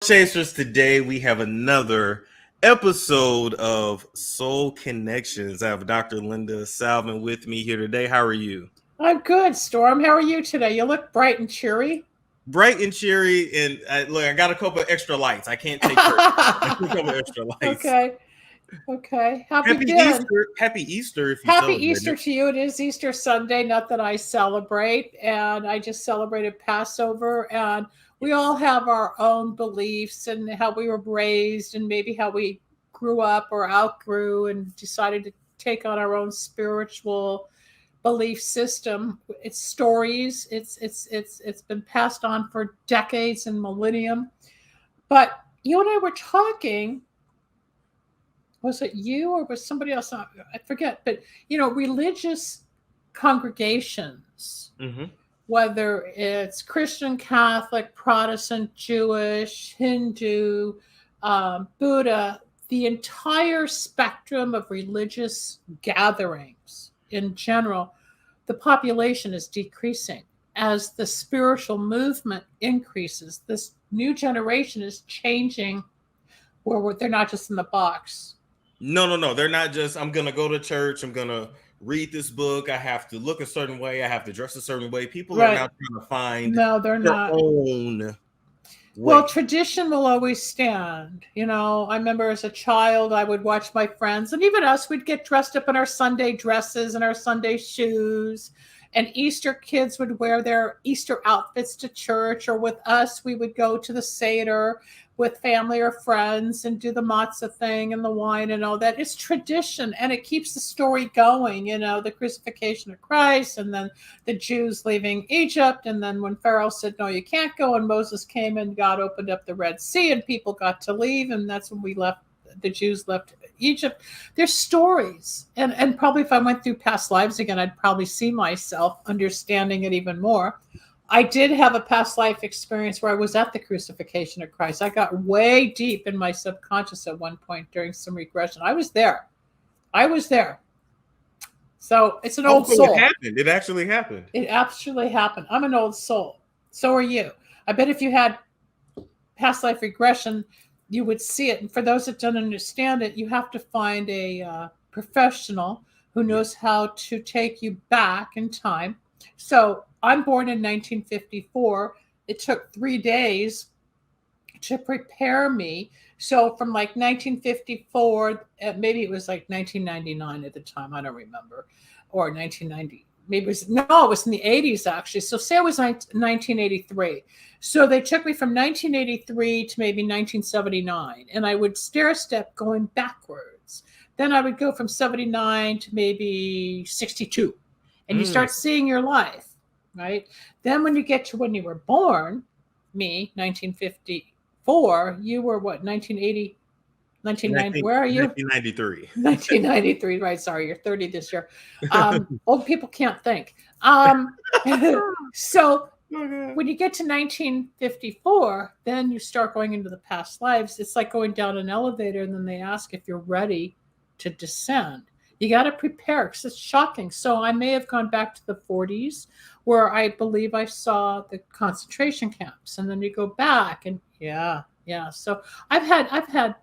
Chasers, today we have another episode of Soul Connections. I have Dr. Linda Salvin with me here today. How are you? I'm good, Storm. How are you today? You look bright and cheery. Bright and cheery, and I got a couple of extra lights. I can't take a couple of extra lights. Okay. Happy Easter. Happy Easter if you Happy celebrate Easter it. to you. It is Easter Sunday, not that I celebrate, and I just celebrated Passover, and we all have our own beliefs and how we were raised and maybe how we grew up or outgrew and decided to take on our own spiritual belief system. It's stories. It's been passed on for decades and millennium. But you and I were talking. Was it you or was somebody else? I forget. But religious congregations, whether it's Christian, Catholic, Protestant, Jewish, Hindu, Buddha, the entire spectrum of religious gatherings in general, the population is decreasing as the spiritual movement increases. This new generation is changing where they're not just in the box. No. They're not just, I'm going to go to church. I'm going to read this book. I have to look a certain way. I have to dress a certain way. People are now trying to find their own way. Well, tradition will always stand. I remember as a child, I would watch my friends and even us, we'd get dressed up in our Sunday dresses and our Sunday shoes. And Easter kids would wear their Easter outfits to church, or with us, we would go to the Seder with family or friends and do the matzah thing and the wine and all that. It's tradition, and it keeps the story going, the crucifixion of Christ, and then the Jews leaving Egypt. And then when Pharaoh said, no, you can't go, and Moses came and God opened up the Red Sea and people got to leave. And that's when the Jews left Egypt. There's stories. And probably if I went through past lives again, I'd probably see myself understanding it even more. I did have a past life experience where I was at the crucifixion of Christ. I got way deep in my subconscious at one point during some regression. I was there. So it's an old soul. It happened. It actually happened. It actually happened. I'm an old soul. So are you. I bet if you had past life regression, you would see it. And for those that don't understand it, you have to find a professional who knows how to take you back in time. So I'm born in 1954. It took 3 days to prepare me. So from like 1954, maybe it was like 1999 at the time. I don't remember. Or 1990. Maybe it was in the 80s actually. So say it was 1983. So they took me from 1983 to maybe 1979. And I would stair step going backwards. Then I would go from 79 to maybe 62. And you start seeing your life, right? Then when you get to when you were born, me, 1954, you were what, 1980? 1990, where are you? 1993. 1993, right. Sorry, you're 30 this year. Old people can't think. So when you get to 1954, then you start going into the past lives. It's like going down an elevator and then they ask if you're ready to descend. You got to prepare because it's shocking. So I may have gone back to the 40s where I believe I saw the concentration camps, and then you go back and yeah. So I've had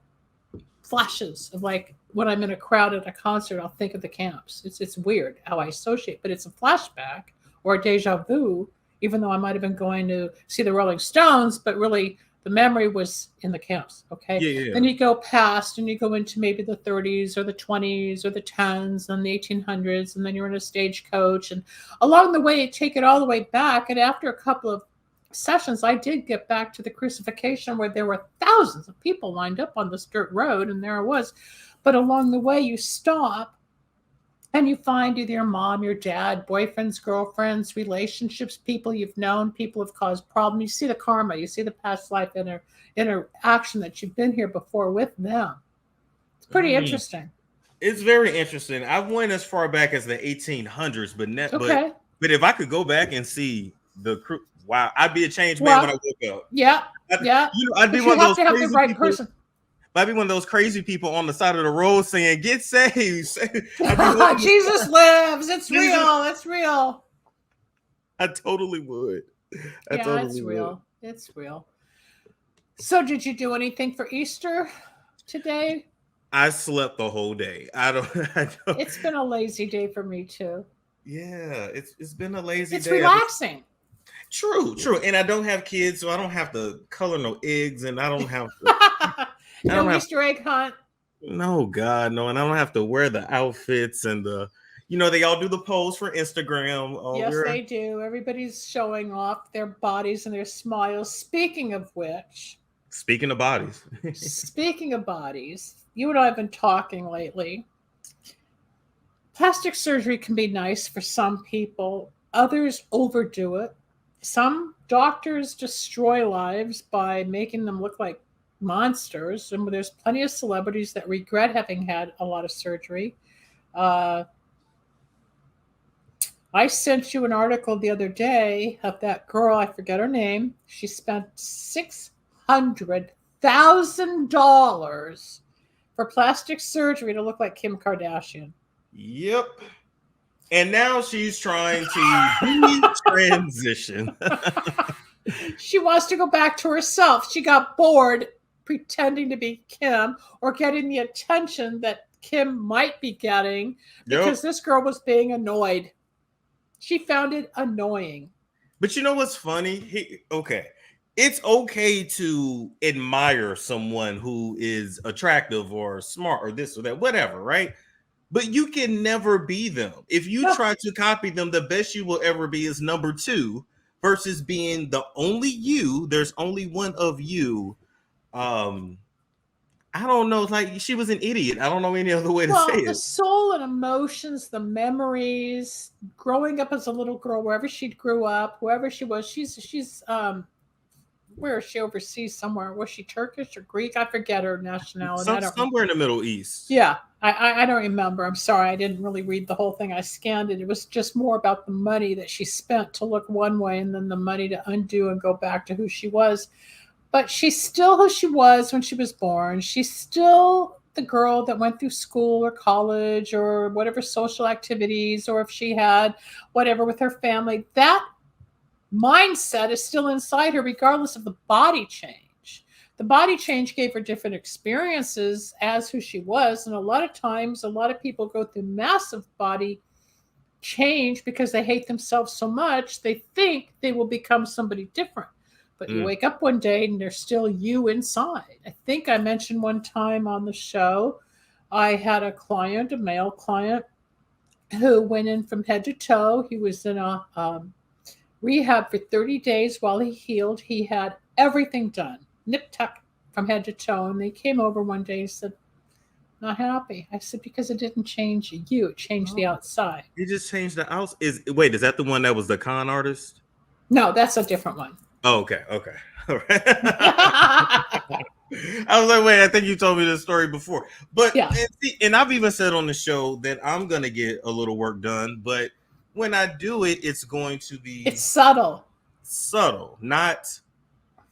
flashes of like when I'm in a crowd at a concert, I'll think of the camps. It's weird how I associate, but it's a flashback or a deja vu, even though I might have been going to see the Rolling Stones, but really the memory was in the camps, okay? Yeah. Then you go past and you go into maybe the 30s or the 20s or the 10s and the 1800s, and then you're in a stagecoach. And along the way, you take it all the way back. And after a couple of sessions, I did get back to the crucifixion where there were thousands of people lined up on this dirt road, and there I was. But along the way, you stop and you find either your mom, your dad, boyfriends, girlfriends, relationships, people you've known, people have caused problems. You see the karma, you see the past life interaction that you've been here before with them. It's pretty interesting. It's very interesting. I went as far back as the 1800s, but if I could go back and see wow, I'd be a changed man when I woke up. Yeah. I'd be one of those crazy the person. I'd be one of those crazy people on the side of the road saying, "Get saved." Jesus lives. It's real. It's real. I totally would. It's real. It's real. So did you do anything for Easter today? I slept the whole day. I don't. It's been a lazy day for me too. Yeah, it's been a lazy It's day. relaxing. True. And I don't have kids, so I don't have to color no eggs, and I don't have to. No Easter egg hunt. No, God, no. And I don't have to wear the outfits and they all do the pose for Instagram. Yes, they do. Everybody's showing off their bodies and their smiles. Speaking of which. Speaking of bodies. You and I have been talking lately. Plastic surgery can be nice for some people. Others overdo it. Some doctors destroy lives by making them look like monsters. And there's plenty of celebrities that regret having had a lot of surgery. I sent you an article the other day of that girl, I forget her name. She spent $600,000 for plastic surgery to look like Kim Kardashian. Yep. And now she's trying to transition. She wants to go back to herself. She got bored pretending to be Kim or getting the attention that Kim might be getting because this girl was being annoyed. She found it annoying. But you know what's funny? It's okay to admire someone who is attractive or smart or this or that, whatever, right? But you can never be them. If you try to copy them, the best you will ever be is number 2 versus being the only you. There's only one of you. I don't know. It's like she was an idiot. I don't know any other way to say it. The soul and emotions, the memories, growing up as a little girl, wherever she grew up, wherever she was, she's where is she overseas somewhere? Was she Turkish or Greek? I forget her nationality. Somewhere in the Middle East. Yeah, I don't remember. I'm sorry. I didn't really read the whole thing. I scanned it. It was just more about the money that she spent to look one way and then the money to undo and go back to who she was. But she's still who she was when she was born. She's still the girl that went through school or college or whatever social activities, or if she had whatever with her family. That mindset is still inside her, regardless of the body change. The body change gave her different experiences as who she was. And a lot of times, a lot of people go through massive body change because they hate themselves so much, they think they will become somebody different. But you wake up one day and there's still you inside. I think I mentioned one time on the show, I had a client, a male client, who went in from head to toe. He was in a rehab for 30 days while he healed. He had everything done, nip tuck from head to toe. And they came over one day and said, not happy. I said, because it didn't change you. It changed the outside. You just changed the outside. Is that the one that was the con artist? No, that's a different one. Oh, okay. All right. I was like, wait, I think you told me this story before. But yeah. And I've even said on the show that I'm going to get a little work done. But when I do it, it's going to be... It's subtle.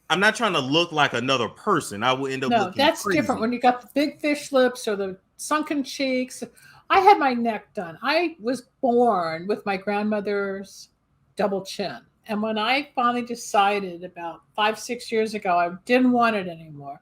I'm not trying to look like another person. I will end up looking that's crazy. Different. When you got the big fish lips or the sunken cheeks. I had my neck done. I was born with my grandmother's double chin. And when I finally decided about 5-6 years ago, I didn't want it anymore.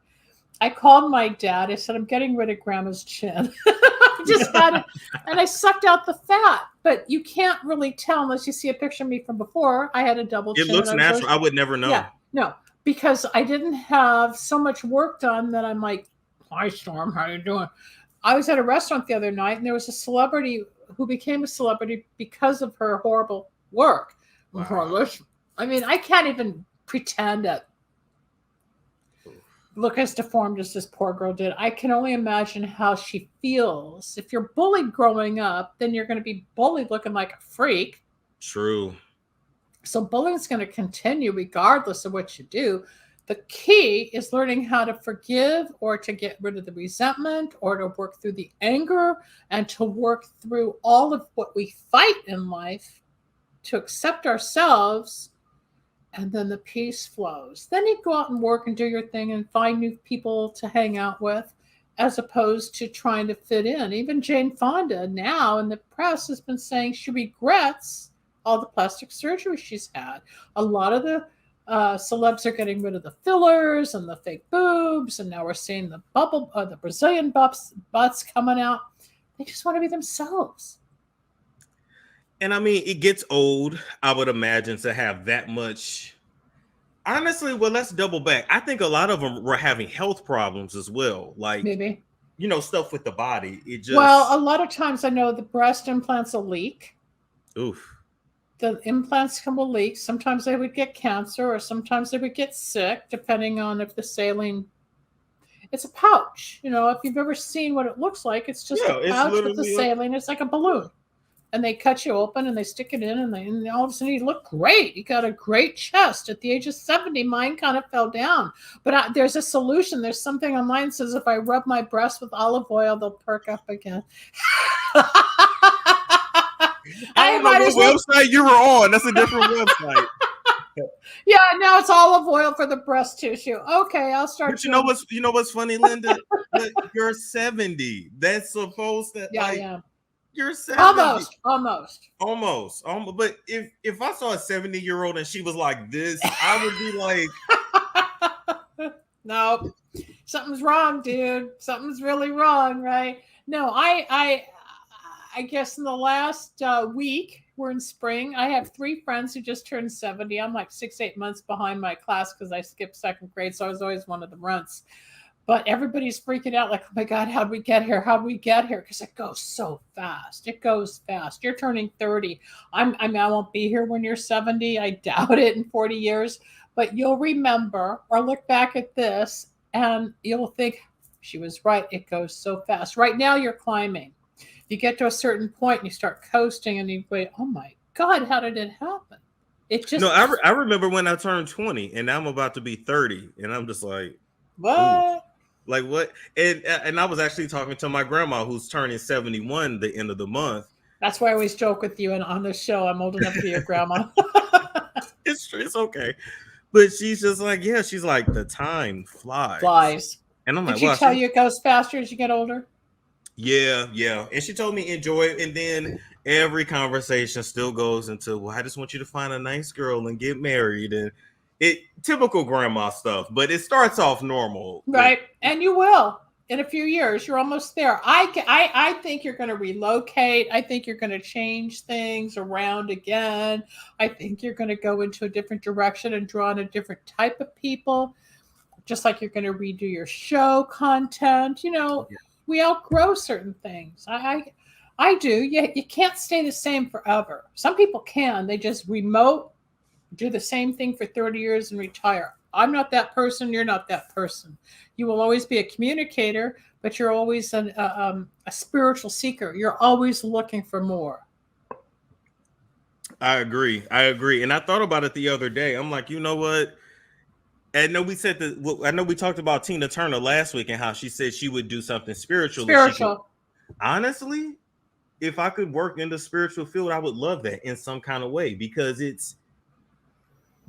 I called my dad. I said, I'm getting rid of grandma's chin. I just had it. And I sucked out the fat. But you can't really tell unless you see a picture of me from before. I had a double chin. It looks natural. I would never know. Yeah, no, because I didn't have so much work done that I'm like, hi, Storm, how you doing? I was at a restaurant the other night, and there was a celebrity who became a celebrity because of her horrible work. Wow. I mean, I can't even pretend to look as deformed as this poor girl did. I can only imagine how she feels. If you're bullied growing up, then you're going to be bullied looking like a freak. True. So bullying is going to continue regardless of what you do. The key is learning how to forgive or to get rid of the resentment or to work through the anger and to work through all of what we fight in life to accept ourselves, and then the peace flows. Then you go out and work and do your thing and find new people to hang out with, as opposed to trying to fit in. Even Jane Fonda now in the press has been saying she regrets all the plastic surgery she's had. A lot of the Celebs are getting rid of the fillers and the fake boobs, and now we're seeing the Brazilian butts coming out. They just want to be themselves. And I mean, it gets old, I would imagine, to have that much. Honestly, well, let's double back. I think a lot of them were having health problems as well. Like, Maybe. Stuff with the body. It just. Well, a lot of times I know the breast implants will leak. Oof. The implants will leak. Sometimes they would get cancer, or sometimes they would get sick, depending on if the saline. It's a pouch. If you've ever seen what it looks like, it's just a pouch with the saline. It's like a balloon. And they cut you open and they stick it in, and all of a sudden you look great. You got a great chest. At the age of 70, mine kind of fell down. But there's a solution. There's something online that says if I rub my breasts with olive oil, they'll perk up again. I don't know what website you were on. That's a different website. Yeah, now it's olive oil for the breast tissue. Okay, I'll start. But you know what's funny, Linda? You're 70. That's supposed to. Yeah, yeah. You're 70. Almost. But if I saw a 70-year-old and she was like this, I would be like, no, something's wrong, dude. Something's really wrong, right? No, I guess in the last week, we're in spring. I have 3 friends who just turned 70. I'm like 6-8 months behind my class because I skipped 2nd grade, so I was always one of the runts. But everybody's freaking out like, oh my God, how'd we get here? How'd we get here? Because it goes so fast. It goes fast. You're turning 30. I won't be here when you're 70. I doubt it in 40 years. But you'll remember or look back at this and you'll think, she was right. It goes so fast. Right now you're climbing. You get to a certain point and you start coasting and you go, oh my God, how did it happen? It just. No, I remember when I turned 20 and I'm about to be 30. And I'm just like, what? Ooh. Like what? And I was actually talking to my grandma who's turning 71 the end of the month. That's why I always joke with you and on the show. I'm old enough to be your grandma. It's okay. But she's just like, yeah, she's like, the time flies. And I'm like, did she tell you it goes faster as you get older? Yeah. And she told me enjoy it. And then every conversation still goes into, well, I just want you to find a nice girl and get married. And typical grandma stuff, but it starts off normal. Right. And you will in a few years. You're almost there. I think you're going to relocate. I think you're going to change things around again. I think you're going to go into a different direction and draw in a different type of people, just like you're going to redo your show content. We outgrow certain things. I do. You can't stay the same forever. Some people can. They just do the same thing for 30 years and retire. I'm not that person. You're not that person. You will always be a communicator, but you're always a spiritual seeker. You're always looking for more. I agree. And I thought about it the other day. I'm like, you know what? I know we talked about Tina Turner last week and how she said she would do something spiritual. Honestly, if I could work in the spiritual field, I would love that in some kind of way because it's,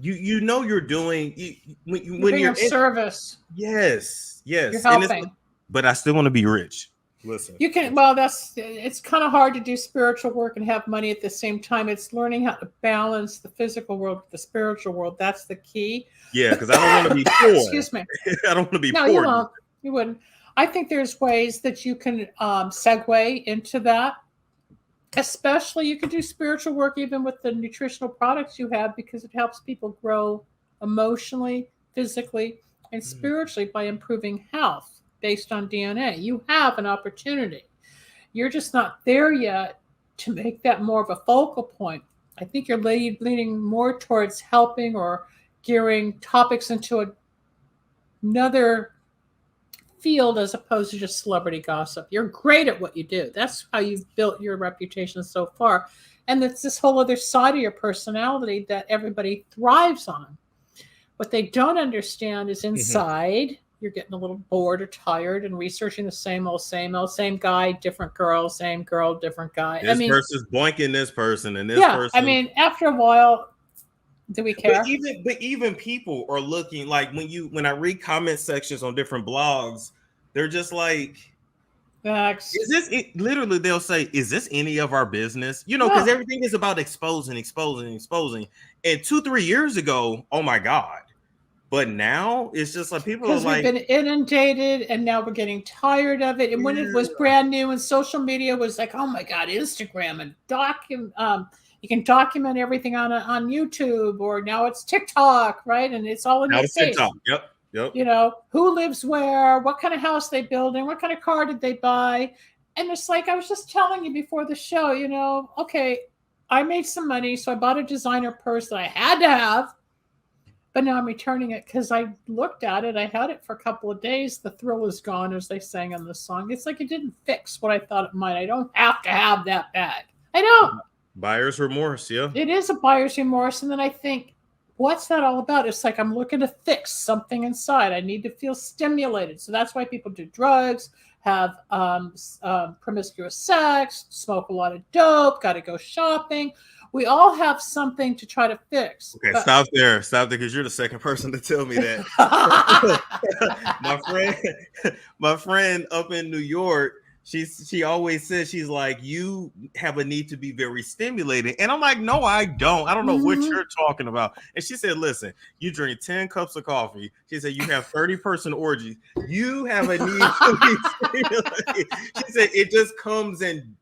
you're doing when you're in service. Yes. You're helping. But I still want to be rich. Listen. You can. Well, it's kind of hard to do spiritual work and have money at the same time. It's learning how to balance the physical world with the spiritual world. That's the key. Yeah, because I don't want to be poor. Excuse me. I don't want to be poor. No, you won't. You wouldn't. I think there's ways that you can segue into that. Especially you can do spiritual work even with the nutritional products you have because it helps people grow emotionally, physically, and spiritually by improving health based on DNA. You have an opportunity. You're just not there yet to make that more of a focal point. I think you're leaning more towards helping or gearing topics into another field as opposed to just celebrity gossip. You're great at what you do. That's how you've built your reputation so far. And it's this whole other side of your personality that everybody thrives on. What they don't understand is inside, you're getting a little bored or tired and researching the same old, same guy, different girl, same girl, different guy. This person's boinking this person and this person. I mean, after a while, do we care? But even people are looking like when I read comment sections on different blogs, they're just like, Max. Is this it? Literally, they'll say, "Is this any of our business?" You know, because No, everything is about exposing. And 2-3 years ago, oh my god! But now it's just like people are because we've like, been inundated and now we're getting tired of it. And when it was yeah. brand new and social media was like, oh my God, Instagram and you can document everything on YouTube, or now it's TikTok, right? And it's all in Now your it's face. TikTok. Yep. You know, who lives where, what kind of house they building, what kind of car did they buy. And it's like I was just telling you before the show, you know, okay, I made some money, so I bought a designer purse that I had to have, but now I'm returning it because I looked at it. I had it for a couple of days. The thrill is gone, as they sang in the song. It's like it didn't fix what I thought it might. I don't have to have that bag. I don't. Buyer's remorse. Yeah. It is a buyer's remorse. And then I think, what's that all about? It's like I'm looking to fix something inside. I need to feel stimulated. So that's why people do drugs, have promiscuous sex, smoke a lot of dope, got to go shopping. We all have something to try to fix. Okay, but- stop there, because you're the second person to tell me that. my friend up in New York, she always says, she's like, you have a need to be very stimulated, and I'm like, no, I don't. I don't know what you're talking about. And she said, listen, you drink 10 cups of coffee. She said you have 30-person orgies. You have a need to be stimulated. She said it just comes in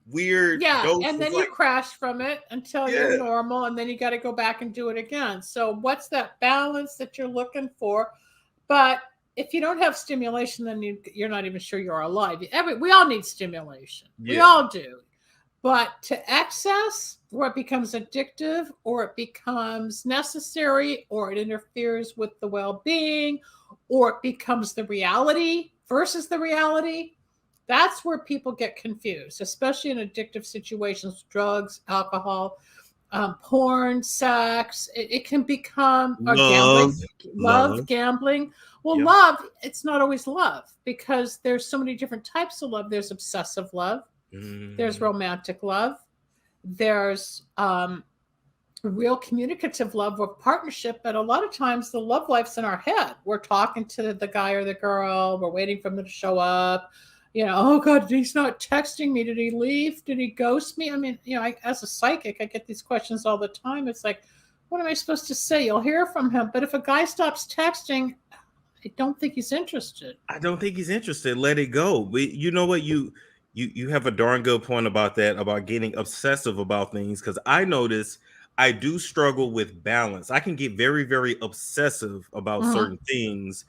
weird doses. And then you crash from it until you're normal, and then you got to go back and do it again. So what's that balance that you're looking for? But if you don't have stimulation, then you're not even sure you're alive. We all need stimulation. We all do. But to excess, where it becomes addictive, or it becomes necessary, or it interferes with the well-being, or it becomes the reality versus the reality, that's where people get confused, especially in addictive situations, drugs, alcohol, porn, sex. It can become love, gambling. Well, love, it's not always love, because there's so many different types of love. There's obsessive love. There's romantic love. There's real communicative love or partnership. But a lot of times the love life's in our head. We're talking to the guy or the girl. We're waiting for them to show up. You know, oh God, he's not texting me. Did he leave? Did he ghost me? I mean, you know, as a psychic, I get these questions all the time. It's like, what am I supposed to say? You'll hear from him. But if a guy stops texting, I don't think he's interested. Let it go. But you know what? You have a darn good point about that, about getting obsessive about things. Because I notice I do struggle with balance. I can get very, very obsessive about certain things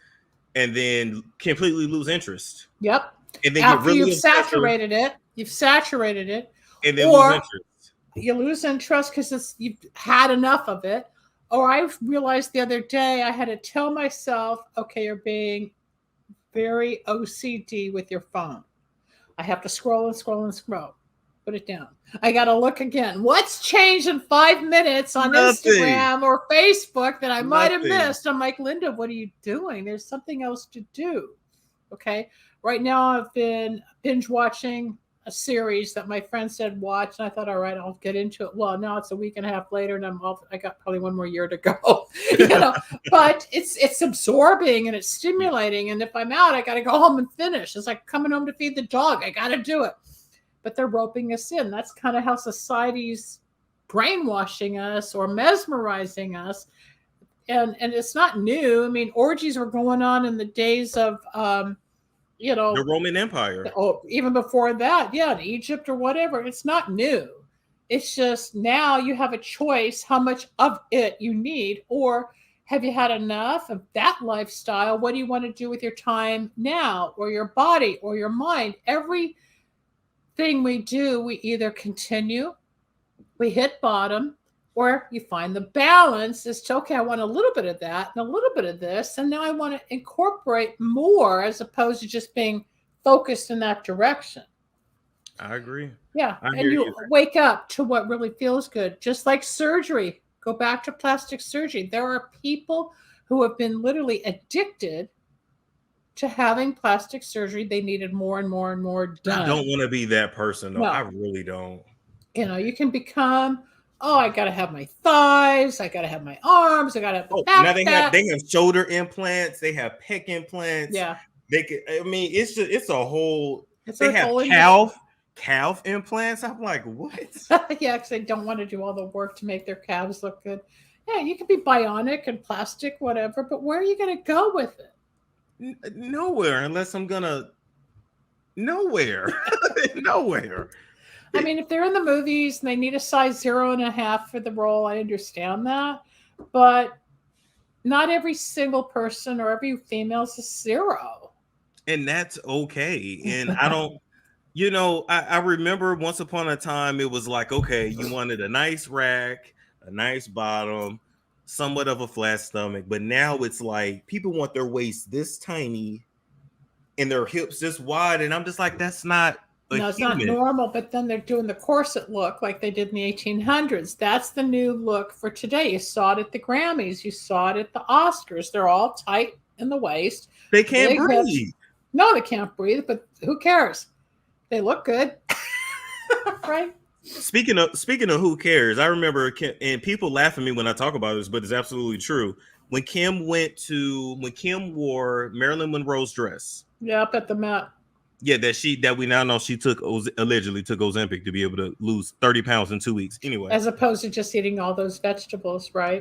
and then completely lose interest. Yep. And then after you've saturated it, and then lose interest. You lose interest because you've had enough of it. Or I realized the other day I had to tell myself, okay, you're being very OCD with your phone. I have to scroll and scroll and scroll. Put it down. I got to look again. What's changed in 5 minutes on Instagram or Facebook that I might have missed? I'm like, Linda, what are you doing? There's something else to do. Okay. Right now I've been binge watching a series that my friend said watch, and I thought, all right, I'll get into it. Well, now it's a week and a half later, and I got probably 1 more year to go. You know, but it's absorbing and it's stimulating. And if I'm out, I got to go home and finish. It's like coming home to feed the dog. I got to do it. But they're roping us in. That's kind of how society's brainwashing us or mesmerizing us. And it's not new. I mean, orgies were going on in the days of the Roman Empire. Oh, even before that, in Egypt or whatever. It's not new. It's just now you have a choice how much of it you need, or have you had enough of that lifestyle? What do you want to do with your time now, or your body, or your mind? Everything we do, we either continue, we hit bottom, or you find the balance as to, okay, I want a little bit of that and a little bit of this, and now I want to incorporate more as opposed to just being focused in that direction. I agree. Yeah, and you wake up to what really feels good, just like surgery. Go back to plastic surgery. There are people who have been literally addicted to having plastic surgery. They needed more and more and more done. I don't want to be that person, though. No. I really don't. You know, you can become, I got to have my thighs. I got to have my arms. I got to have the back. Now they have shoulder implants. They have pec implants. Yeah. They can. I mean, it's a whole. It's They a have whole calf implants. I'm like, what? yeah, because they don't want to do all the work to make their calves look good. Yeah, you can be bionic and plastic, whatever, but where are you going to go with it? Nowhere, unless I'm gonna nowhere, nowhere. I mean, if they're in the movies and they need a size 0.5 for the role, I understand that. But not every single person or every female is a 0. And that's okay. And I don't, I remember once upon a time it was like, okay, you wanted a nice rack, a nice bottom, somewhat of a flat stomach, but now it's like people want their waist this tiny and their hips this wide, and I'm just like, that's not a No, it's not human. normal, but then they're doing the corset look like they did in the 1800s. That's the new look for today. You saw it at the Grammys, you saw it at the Oscars. They're all tight in the waist, They can't big hips. breathe. No, they can't breathe, but who cares? They look good. Right? Speaking of who cares, I remember Kim, and people laugh at me when I talk about this, but it's absolutely true. When Kim wore Marilyn Monroe's dress, Yeah, up at the Met. yeah, that we now know she allegedly took Ozempic to be able to lose 30 pounds in 2 weeks. Anyway, As opposed to just eating all those vegetables, right?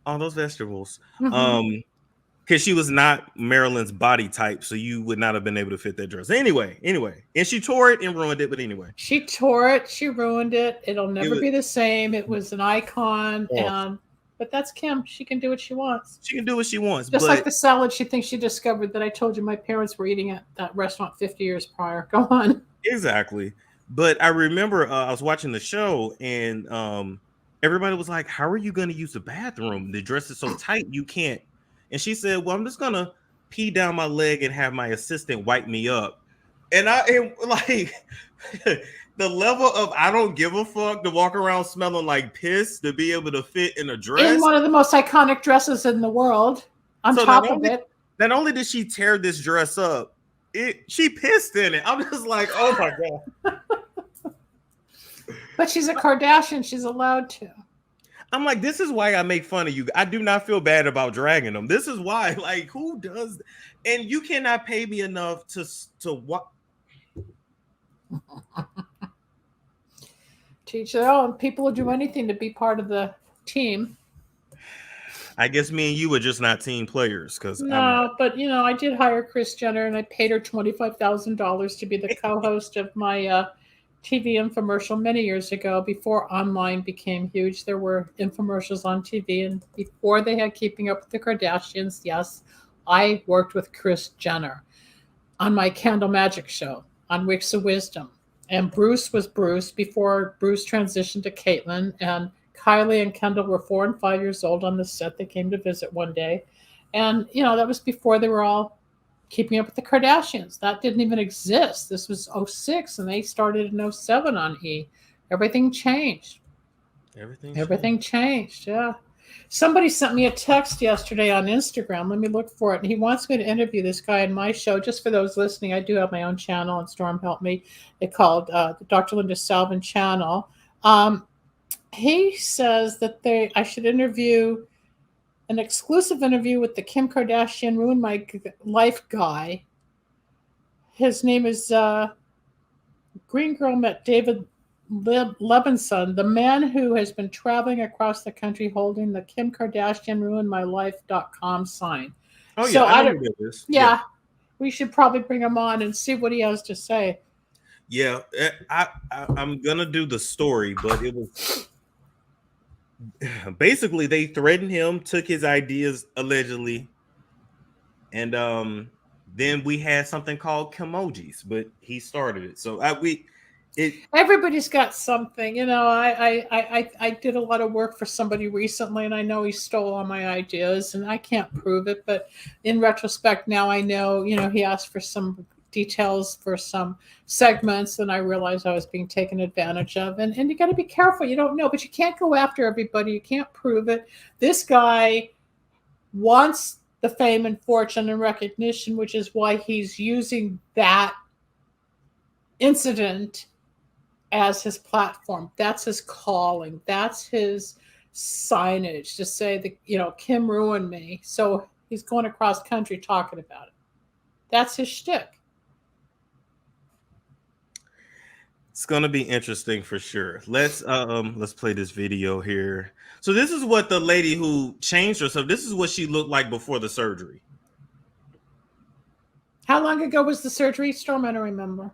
all those vegetables. Mm-hmm. Because she was not Marilyn's body type, so you would not have been able to fit that dress. Anyway, and she tore it and ruined it. But anyway, She tore it. She ruined it. It'll never be the same. It was an icon, but that's Kim. She can do what she wants. She can do what she wants. Just like the salad she thinks she discovered that I told you my parents were eating at that restaurant 50 years prior. Go on. Exactly. But I remember I was watching the show and everybody was like, how are you going to use the bathroom? The dress is so tight, you can't. And she said, well, I'm just going to pee down my leg and have my assistant wipe me up. And like the level of I don't give a fuck to walk around smelling like piss to be able to fit in a dress. In one of the most iconic dresses in the world. On top of it. Not only did she tear this dress up, she pissed in it. I'm just like, oh my God. But she's a Kardashian. She's allowed to. I'm like, this is why I make fun of you. I do not feel bad about dragging them. This is why, like, who does? And you cannot pay me enough to what? Teach their own. People will do anything to be part of the team. I guess me and you were just not team players, because but I did hire Kris Jenner and I paid her $25,000 to be the co-host of my TV infomercial many years ago. Before online became huge, there were infomercials on TV, and before they had Keeping Up with the Kardashians, yes, I worked with Kris Jenner on my Candle Magic show on Wicks of Wisdom, and Bruce was Bruce before Bruce transitioned to Caitlyn, and Kylie and Kendall were 4 and 5 years old on the set. They came to visit one day, and that was before they were all Keeping Up with the Kardashians. That didn't even exist. This was 2006, and they started in 2007 on E. Everything changed. Everything changed. Yeah. Somebody sent me a text yesterday on Instagram. Let me look for it. And he wants me to interview this guy in my show. Just for those listening, I do have my own channel, and Storm helped me. It's called the Dr. Linda Salvin channel. He says that I should interview an exclusive interview with the Kim Kardashian Ruin My Life guy. His name is Green Girl Met David Levinson, the man who has been traveling across the country holding the Kim Kardashian Ruin My Life.com sign. Oh, yeah. So I know who this. Yeah. We should probably bring him on and see what he has to say. Yeah. I'm going to do the story, but it was... Basically, they threatened him, took his ideas allegedly, and then we had something called Kimojis, but he started it. So everybody's got something. I did a lot of work for somebody recently, and I know he stole all my ideas, and I can't prove it, but in retrospect, now I know. He asked for some details for some segments, and I realized I was being taken advantage of. And you got to be careful. You don't know, but you can't go after everybody. You can't prove it. This guy wants the fame and fortune and recognition, which is why he's using that incident as his platform. That's his calling. That's his signage to say that, Kim ruined me. So he's going across country talking about it. That's his shtick. It's gonna be interesting for sure. Let's play this video here. So this is what the lady who changed herself. This is what she looked like before the surgery. How long ago was the surgery, Storm? I don't remember.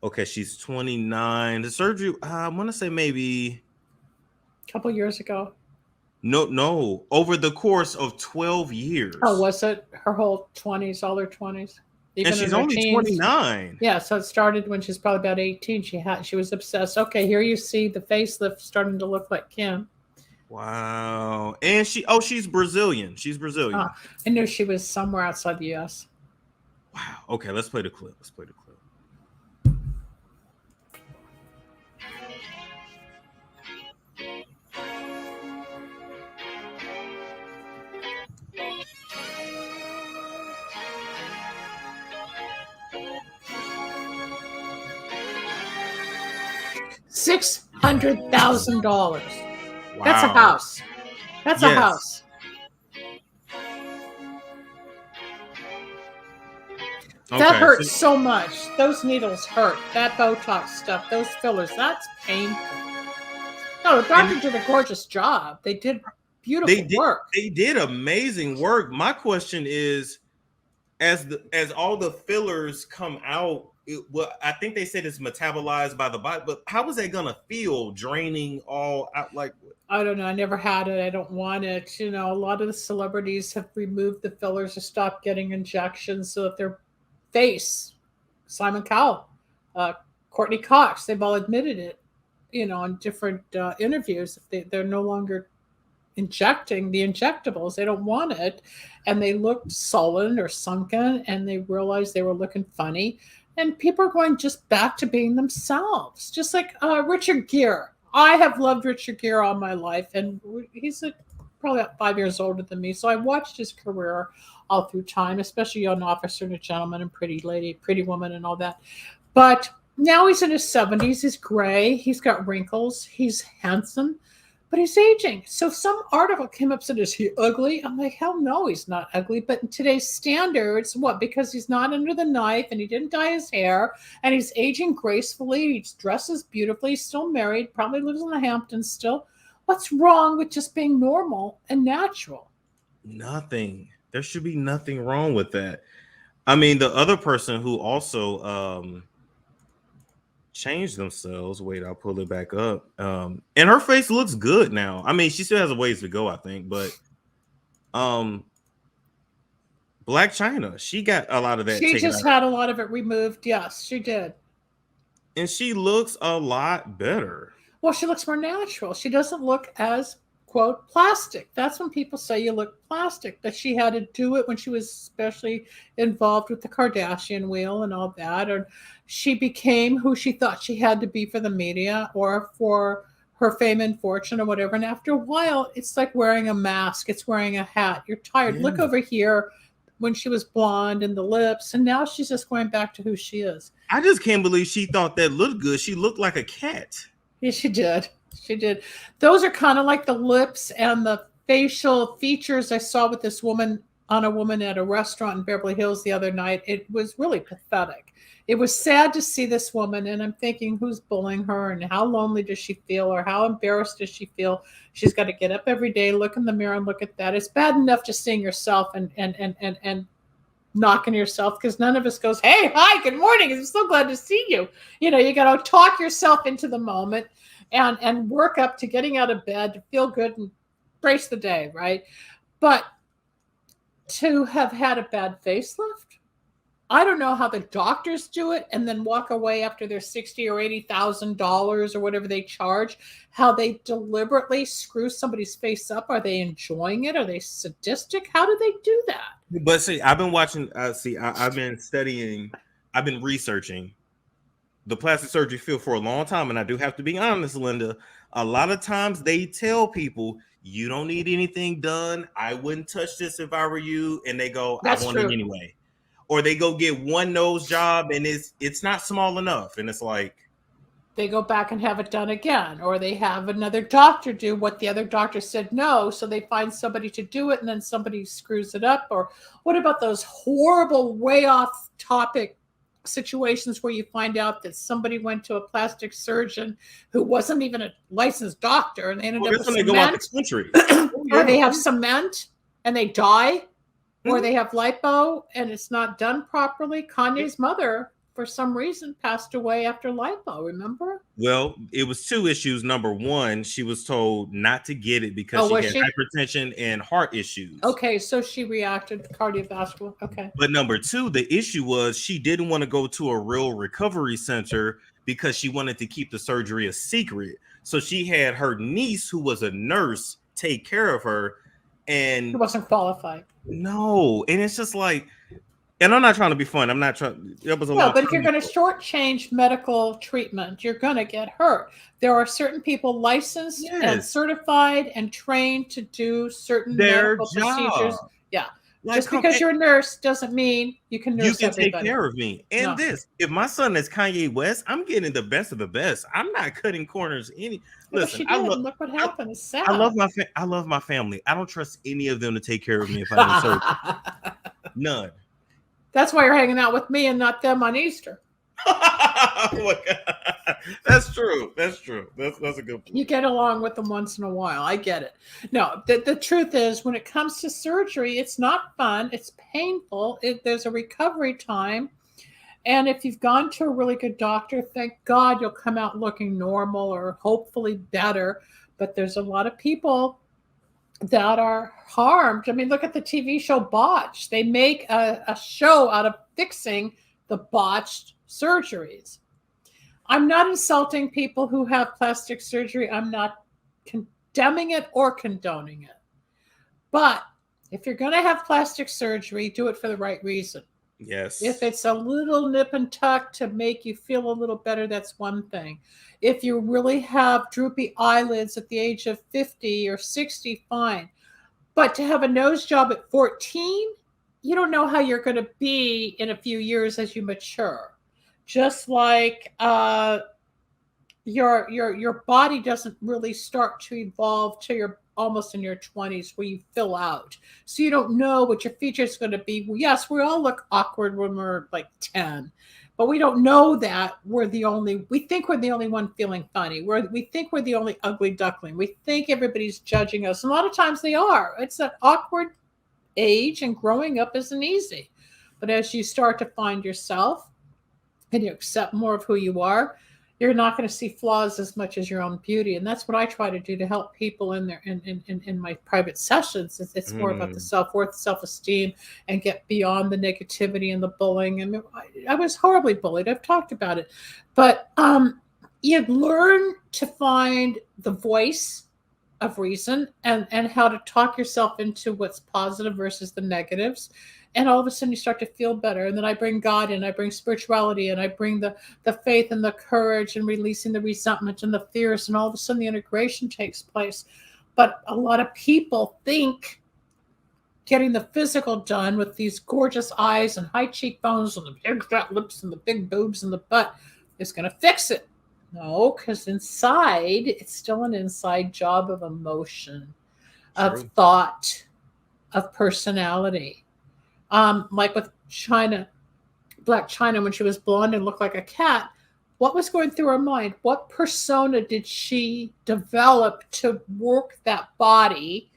Okay, she's 29. The surgery, I want to say maybe A couple years ago. no, over the course of 12 years. Oh, was it her whole 20s, all her 20s? Even And she's in her only teens? 29. Yeah, so it started when she's probably about 18. She was obsessed. Okay, here you see the facelift starting to look like Kim. Wow. And she's Brazilian. She's Brazilian. I knew she was somewhere outside the US. Wow. Okay, let's play the clip. $600,000. Wow. That's a house. That's a house. That hurts so much. Those needles hurt. That Botox stuff, those fillers, that's painful. No, the doctor did a gorgeous job. They did beautiful work. They did amazing work. My question is, as all the fillers come out, I think they said it's metabolized by the body, but how is that gonna feel draining all out? Like, I don't know. I never had it. I don't want it. You know, a lot of the celebrities have removed the fillers or stopped getting injections so that their face, Simon Cowell, Courtney Cox, they've all admitted it, you know, in different interviews. They're no longer injecting the injectables. They don't want it. And they looked sullen or sunken, and they realized they were looking funny. And people are going just back to being themselves, just like Richard Gere. I have loved Richard Gere all my life, and he's probably about 5 years older than me. So I watched his career all through time, especially Young Officer and a Gentleman and Pretty Lady, Pretty Woman and all that. But now he's in his 70s. He's gray. He's got wrinkles. He's handsome, but he's aging. So some article came up and said, is he ugly? I'm like, hell no, he's not ugly. But in today's standards, what? Because he's not under the knife and he didn't dye his hair and he's aging gracefully. He dresses beautifully. He's still married, probably lives in the Hamptons still. What's wrong with just being normal and natural? Nothing. There should be nothing wrong with that. I mean, the other person who also changed themselves. Wait, I'll pull it back up. And her face looks good now. I mean, she still has a ways to go, I think, but Black China, she got a lot of that. She just had a lot of it removed. Yes, she did. And she looks a lot better. Well, she looks more natural. She doesn't look as, quote, plastic. That's when people say you look plastic. But she had to do it when she was especially involved with the Kardashian wheel and all that. Or she became who she thought she had to be for the media or for her fame and fortune or whatever. And after a while, it's like wearing a mask. It's wearing a hat. You're tired. Yeah. Look over here when she was blonde and the lips. And now she's just going back to who she is. I just can't believe she thought that looked good. She looked like a cat. Yeah, she did. She did. Those are kind of like the lips and the facial features I saw with this woman at a restaurant in Beverly Hills the other night. It was really pathetic. It was sad to see this woman, and I'm thinking, who's bullying her, and how lonely does she feel, or how embarrassed does she feel? She's got to get up every day, look in the mirror, and look at that. It's bad enough just seeing yourself and knocking yourself, because none of us goes, hey, hi, good morning, I'm so glad to see you. You know, you got to talk yourself into the moment and work up to getting out of bed to feel good and brace the day, right? But to have had a bad facelift, I don't know how the doctors do it and then walk away after their $60,000 or $80,000 or whatever they charge, how they deliberately screw somebody's face up. Are they enjoying it? Are they sadistic? How do they do that? But see, I've been watching, I've been studying, I've been researching the plastic surgery field for a long time. And I do have to be honest, Linda, a lot of times they tell people, you don't need anything done. I wouldn't touch this if I were you. And they go, I want it anyway. Or they go get one nose job and it's not small enough. And it's like, they go back and have it done again, or they have another doctor do what the other doctor said no. So they find somebody to do it and then somebody screws it up. Or what about those horrible, way off topic situations where you find out that somebody went to a plastic surgeon who wasn't even a licensed doctor, and they ended Well, up that's with when they go out the cement, country. Oh, or they yeah. have cement and they die, or Mhm. they have lipo and it's not done properly. Kanye's mother, for some reason, passed away after lipo. Remember? Well, it was two issues. Number one, she was told not to get it because Oh, she was had she? hypertension and heart issues. Okay, so she reacted cardiovascular. Okay. But number two, the issue was she didn't want to go to a real recovery center because she wanted to keep the surgery a secret. So she had her niece, who was a nurse, take care of her. He And wasn't qualified. no, and it's just like, and I'm not trying to be fun. I'm not trying. That was a No, long but if you're time going to ago. shortchange medical treatment, you're going to get hurt. There are certain people licensed and Yes, certified and trained to do certain their medical job. procedures. Yeah. Like, Just come, because you're a nurse doesn't mean you can you nurse can take everybody. care of me. And No. this, if my son is Kanye West, I'm getting the best of the best. I'm not cutting corners. Well, Listen, she did. And look what happened. It's sad. I love my family. I don't trust any of them to take care of me if I need surgery. None. That's why you're hanging out with me and not them on Easter. Oh my God. That's true. That's true. That's a good point. You get along with them once in a while. I get it. No, the truth is, when it comes to surgery, it's not fun. It's painful. There's a recovery time. And if you've gone to a really good doctor, thank God you'll come out looking normal or hopefully better. But there's a lot of people that are harmed. I mean, look at the TV show Botched. They make a show out of fixing the botched surgeries. I'm not insulting people who have plastic surgery. I'm not condemning it or condoning it. But if you're going to have plastic surgery, do it for the right reason. Yes. If it's a little nip and tuck to make you feel a little better, that's one thing. If you really have droopy eyelids at the age of 50 or 60, fine. But to have a nose job at 14, you don't know how you're going to be in a few years as you mature. Just like your body doesn't really start to evolve till you're almost in your 20s, where you fill out. So you don't know what your features going to be. Well, yes, we all look awkward when we're like 10, but we don't know that we think we're the only one feeling funny. We think we're the only ugly duckling. We think everybody's judging us. And a lot of times they are. It's that awkward age, and growing up isn't easy. But as you start to find yourself and you accept more of who you are, you're not going to see flaws as much as your own beauty. And that's what I try to do to help people in my private sessions. It's more about the self-worth, self-esteem, and get beyond the negativity and the bullying. And I was horribly bullied. I've talked about it. But you learn to find the voice of reason and how to talk yourself into what's positive versus the negatives. And all of a sudden you start to feel better. And then I bring God in, I bring spirituality, and I bring the faith and the courage and releasing the resentment and the fears. And all of a sudden the integration takes place. But a lot of people think getting the physical done with these gorgeous eyes and high cheekbones and the big fat lips and the big boobs and the butt is going to fix it. No, because inside, it's still an inside job of emotion, of thought, of personality. Like with Black China, when she was blonde and looked like a cat, what was going through her mind? What persona did she develop to work that body?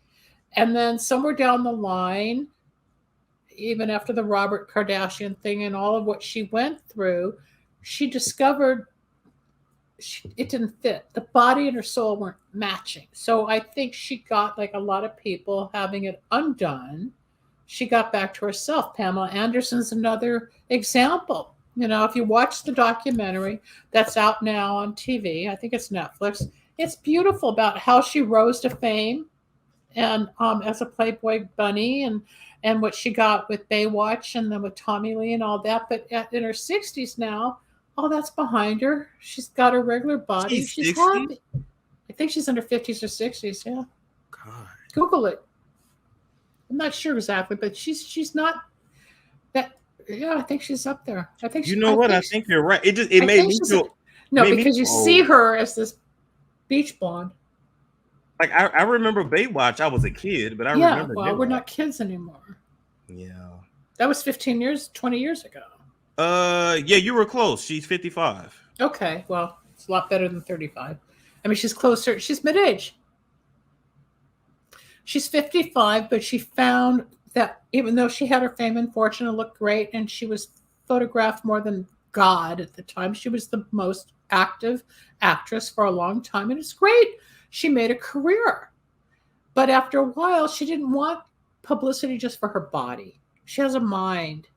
And then somewhere down the line, even after the Robert Kardashian thing and all of what she went through, she discovered it didn't fit. The body and her soul weren't matching. So I think she got, like a lot of people, having it undone. She got back to herself. Pamela Anderson's another example. You know, if you watch the documentary that's out now on TV, I think it's Netflix, it's beautiful about how she rose to fame and as a Playboy bunny and what she got with Baywatch and then with Tommy Lee and all that. But in her 60s now, all that's behind her. She's got her regular body. She's happy. I think she's in her 50s or 60s. Yeah. God. Google it. I'm not sure exactly, but she's not that. Yeah, I think she's up there. I think I think you're right. It made me feel. No, because you see her as this beach blonde. Like I remember Baywatch. I was a kid, but I remember. Well, we're not kids anymore. Yeah. That was 20 years ago. Yeah, you were close. She's 55. Okay, well, it's a lot better than 35. I mean, she's closer. She's mid-age. She's 55, but she found that even though she had her fame and fortune and looked great, and she was photographed more than God at the time, she was the most active actress for a long time, and it's great. She made a career. But after a while, she didn't want publicity just for her body. She has a mind.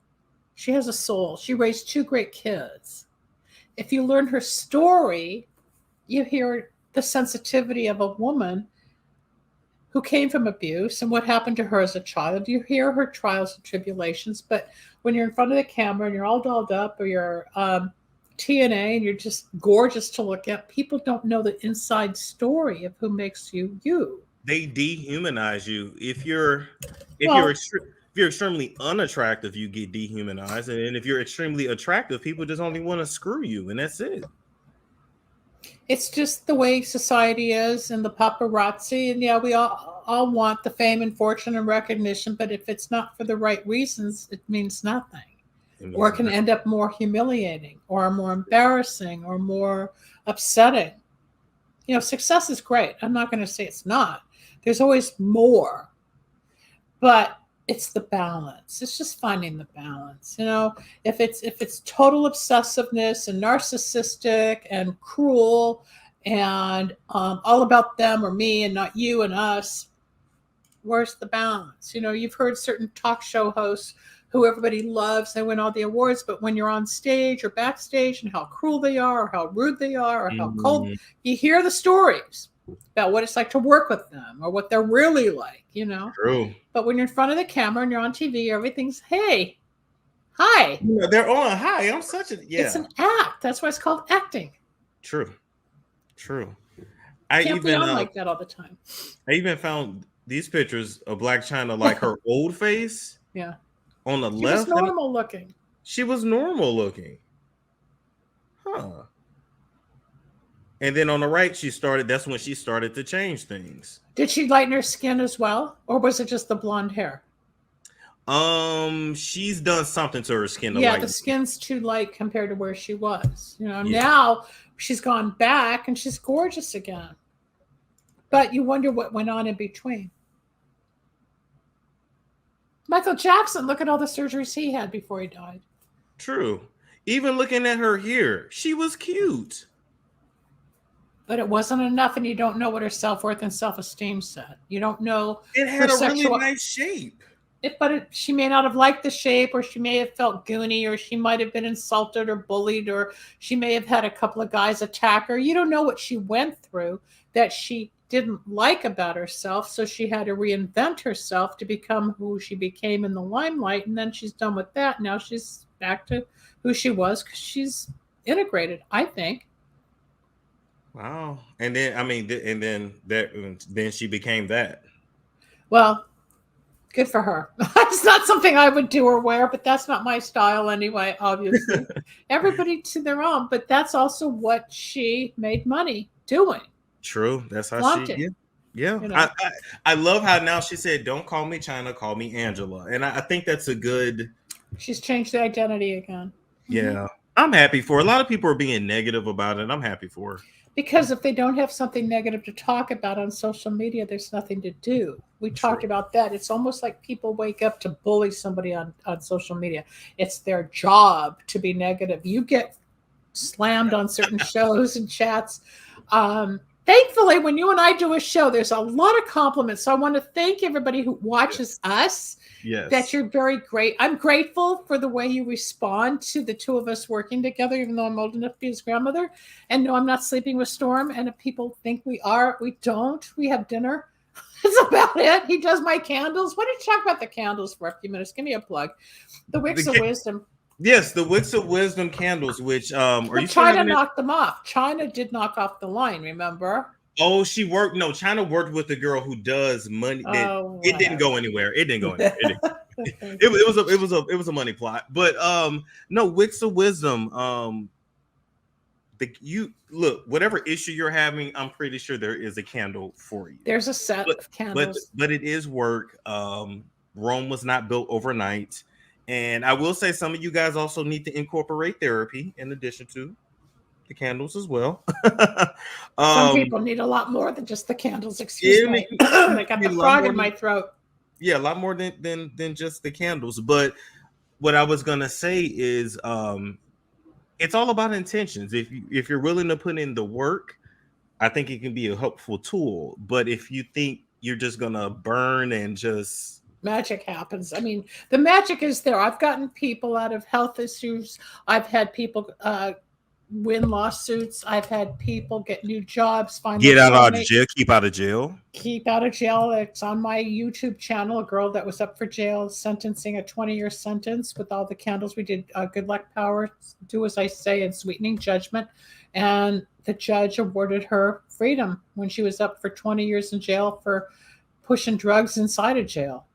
She has a soul. She raised two great kids. If you learn her story, you hear the sensitivity of a woman who came from abuse and what happened to her as a child. You hear her trials and tribulations, but when you're in front of the camera and you're all dolled up, or you're TNA and you're just gorgeous to look at, people don't know the inside story of who makes you you. They dehumanize you. If you're extremely unattractive, you get dehumanized, and if you're extremely attractive, people just only want to screw you, and that's it. It's just the way society is, and the paparazzi, and yeah, we all want the fame and fortune and recognition, but if it's not for the right reasons, it means nothing. Or it can end up more humiliating or more embarrassing or more upsetting. You know, success is great. I'm not going to say it's not. There's always more. But it's the balance. It's just finding the balance. You know, if it's total obsessiveness and narcissistic and cruel and all about them or me and not you and us, where's the balance? You know, you've heard certain talk show hosts who everybody loves, they win all the awards, but when you're on stage or backstage and how cruel they are or how rude they are or how cold, you hear the stories about what it's like to work with them or what they're really like, you know. True. But when you're in front of the camera and you're on TV, everything's, hey, hi. Yeah, they're on. Hi, I'm such a, yeah. It's an act. That's why it's called acting. True. Can't be on like that all the time. I even found these pictures of Black China, like her old face. Yeah. On the She left. was normal looking. She was normal looking. Huh. And then on the right, that's when she started to change things. Did she lighten her skin as well? Or was it just the blonde hair? She's done something to her skin. Yeah, the skin's too light compared to where she was. You know, now she's gone back and she's gorgeous again. But you wonder what went on in between. Michael Jackson, look at all the surgeries he had before he died. True. Even looking at her here, she was cute. But it wasn't enough, and you don't know what her self-worth and self-esteem said. You don't know. It had a really nice shape. She may not have liked the shape, or she may have felt goony, or she might have been insulted or bullied, or she may have had a couple of guys attack her. You don't know what she went through that she didn't like about herself, so she had to reinvent herself to become who she became in the limelight, and then she's done with that. Now she's back to who she was because she's integrated, I think. Wow. And then then she became that. Well, good for her. It's not something I would do or wear, but that's not my style anyway, obviously. Everybody to their own, but that's also what she made money doing. True. That's how she. Yeah. You know? I love how now she said, "Don't call me China, call me Angela," and I think that's a good. She's changed the identity again. Yeah, I'm happy for her. A lot of people are being negative about it. I'm happy for her. Because if they don't have something negative to talk about on social media, there's nothing to do. We talked about that. It's almost like people wake up to bully somebody on social media. It's their job to be negative. You get slammed on certain shows and chats. Thankfully, when you and I do a show, there's a lot of compliments. So I want to thank everybody who watches us. Yes. That you're very great. I'm grateful for the way you respond to the two of us working together, even though I'm old enough to be his grandmother. And no, I'm not sleeping with Storm. And if people think we are, we don't. We have dinner. That's about it. He does my candles. Why don't you talk about the candles for a few minutes? Give me a plug. The Wicks of Wisdom. Yes, the Wicks of Wisdom candles, which China knocked them off. China did knock off the line, remember? Oh, China worked with the girl who does money. It didn't go anywhere. It was a money plot. But no, Wicks of Wisdom. Whatever issue you're having, I'm pretty sure there is a candle for you. There's a set of candles. But it is work. Rome was not built overnight. And I will say some of you guys also need to incorporate therapy in addition to the candles as well. Some um, people need a lot more than just the candles. Excuse yeah, me. I got need the a lot frog more in my throat. yeah, a lot more than just the candles. But what I was gonna say is it's all about intentions. If you're willing to put in the work, I think it can be a helpful tool. But if you think you're just gonna burn and just Magic happens. I mean, the magic is there. I've gotten people out of health issues. I've had people win lawsuits. I've had people get new jobs, find their get out of soulmate, jail, keep out of jail. keep out of jail. It's on my YouTube channel. A girl that was up for jail, sentencing a 20-year sentence with all the candles. We did good luck, power, do as I say, and sweetening judgment. And the judge awarded her freedom when she was up for 20 years in jail for pushing drugs inside of jail.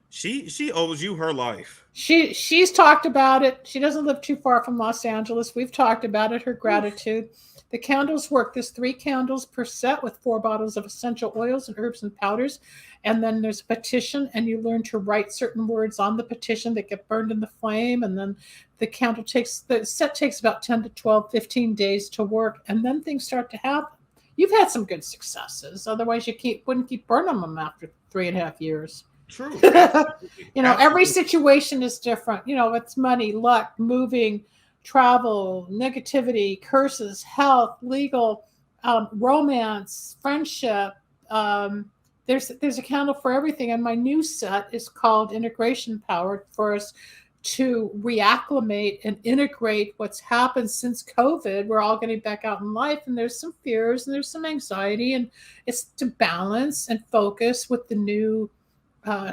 She owes you her life. She's talked about it. She doesn't live too far from Los Angeles. We've talked about it, her gratitude. The candles work. There's 3 candles per set with 4 bottles of essential oils and herbs and powders. And then there's a petition, and you learn to write certain words on the petition that get burned in the flame. And then the set takes about 10 to 12, 15 days to work. And then things start to happen. You've had some good successes. Otherwise, you wouldn't keep burning them after 3.5 years. True. Every situation is different. It's money, luck, moving, travel, negativity, curses, health, legal, romance, friendship. There's a candle for everything. And my new set is called Integration Power, for us to reacclimate and integrate what's happened since COVID. We're all getting back out in life, and there's some fears and there's some anxiety, and it's to balance and focus with the new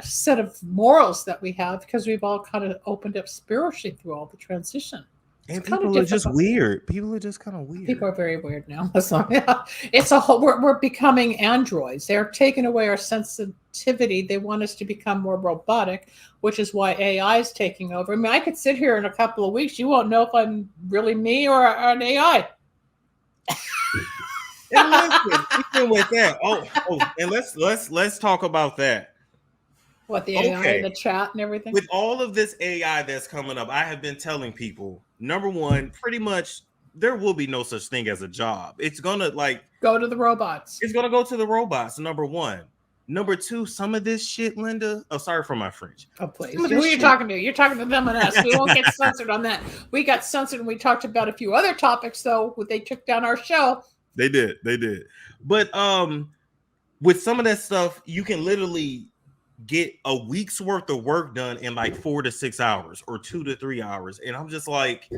set of morals that we have, because we've all kind of opened up spiritually through all the transition. And people are just weird. People are just kind of weird. People are very weird now. It's a whole. We're becoming androids. They're taking away our sensitivity. They want us to become more robotic, which is why AI is taking over. I mean, I could sit here in a couple of weeks. You won't know if I'm really me or an AI. And listen, even with that, and let's talk about that. What, the AI in the chat and everything? With all of this AI that's coming up, I have been telling people, number one, pretty much there will be no such thing as a job. It's gonna go to the robots. It's gonna go to the robots. Number one. Number two, some of this shit, Linda. Oh, sorry for my French. Oh, please. Who are you talking to? You're talking to them and us. We won't get censored on that. We got censored, and we talked about a few other topics, though. They took down our show. They did. But with some of that stuff, you can literally get a week's worth of work done in like 4 to 6 hours or 2 to 3 hours. And I'm just like,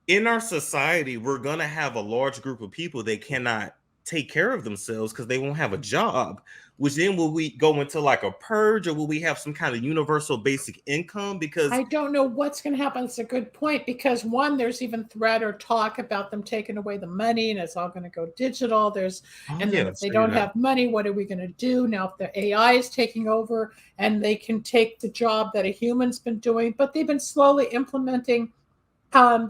in our society, we're gonna have a large group of people that cannot take care of themselves because they won't have a job. Which then will we go into like a purge, or will we have some kind of universal basic income? Because I don't know what's going to happen. It's a good point, because one, there's even threat or talk about them taking away the money, and it's all going to go digital. Then if they don't have money, what are we going to do? Now, if the AI is taking over and they can take the job that a human's been doing, but they've been slowly implementing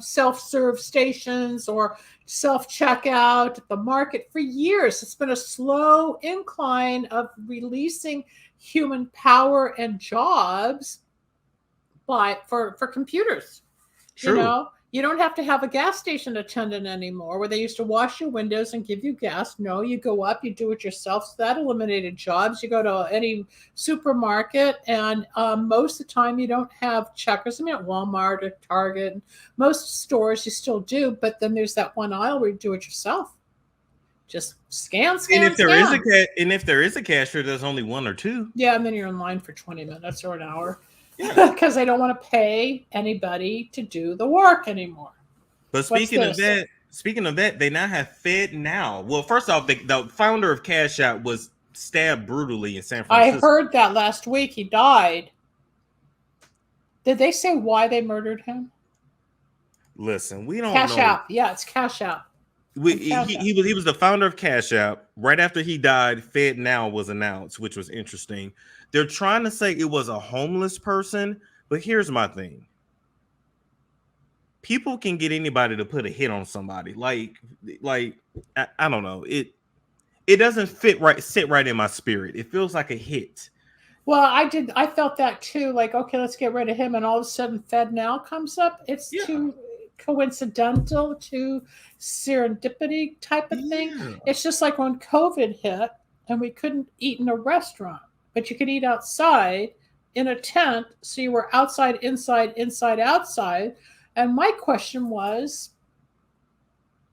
self-serve stations or self-checkout at the market for years. It's been a slow incline of releasing human power and jobs for computers. True. You don't have to have a gas station attendant anymore, where they used to wash your windows and give you gas. No, you go up, you do it yourself. So that eliminated jobs. You go to any supermarket, and most of the time you don't have checkers. I mean, at Walmart or Target, most stores you still do, but then there's that one aisle where you do it yourself. Just scan. And if there is a cashier, there's only one or two. Yeah, and then you're in line for 20 minutes or an hour. Because they don't want to pay anybody to do the work anymore. But speaking of that, they now have FedNow. Well, first off, the founder of Cash App was stabbed brutally in San Francisco. I heard that last week. He died. Did they say why they murdered him? Listen, we don't Cash know. App. Yeah, it's Cash App. He was the founder of Cash App. Right after he died, FedNow was announced, which was interesting. They're trying to say it was a homeless person, but here's my thing. People can get anybody to put a hit on somebody. Like I don't know. It doesn't sit right in my spirit. It feels like a hit. Well, I felt that too. Like, okay, let's get rid of him, and all of a sudden, Fed Now comes up. It's Yeah. too coincidental, too serendipity type of thing. Yeah. It's just like when COVID hit, and we couldn't eat in a restaurant, but you could eat outside in a tent. So you were outside, inside, inside, outside. And my question was,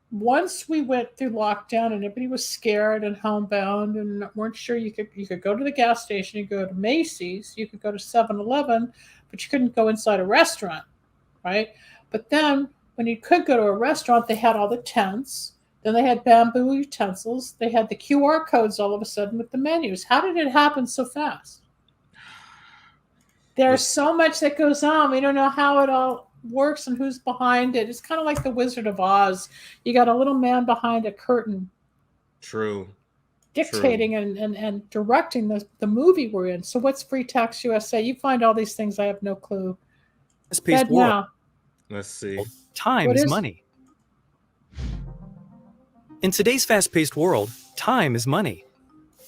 once we went through lockdown and everybody was scared and homebound and weren't sure, you could go to the gas station, you could go to Macy's, you could go to 7-Eleven, but you couldn't go inside a restaurant, right? But then when you could go to a restaurant, they had all the tents, then they had bamboo utensils, they had the QR codes all of a sudden with the menus. How did it happen so fast? There's so much that goes on. We don't know how it all works and who's behind it. It's kind of like the Wizard of Oz. You got a little man behind a curtain. True. Dictating and directing the movie we're in. So what's Free Tax USA? You find all these things. I have no clue. Fast-paced world. Now. Let's see. Time is money. In today's fast-paced world, time is money.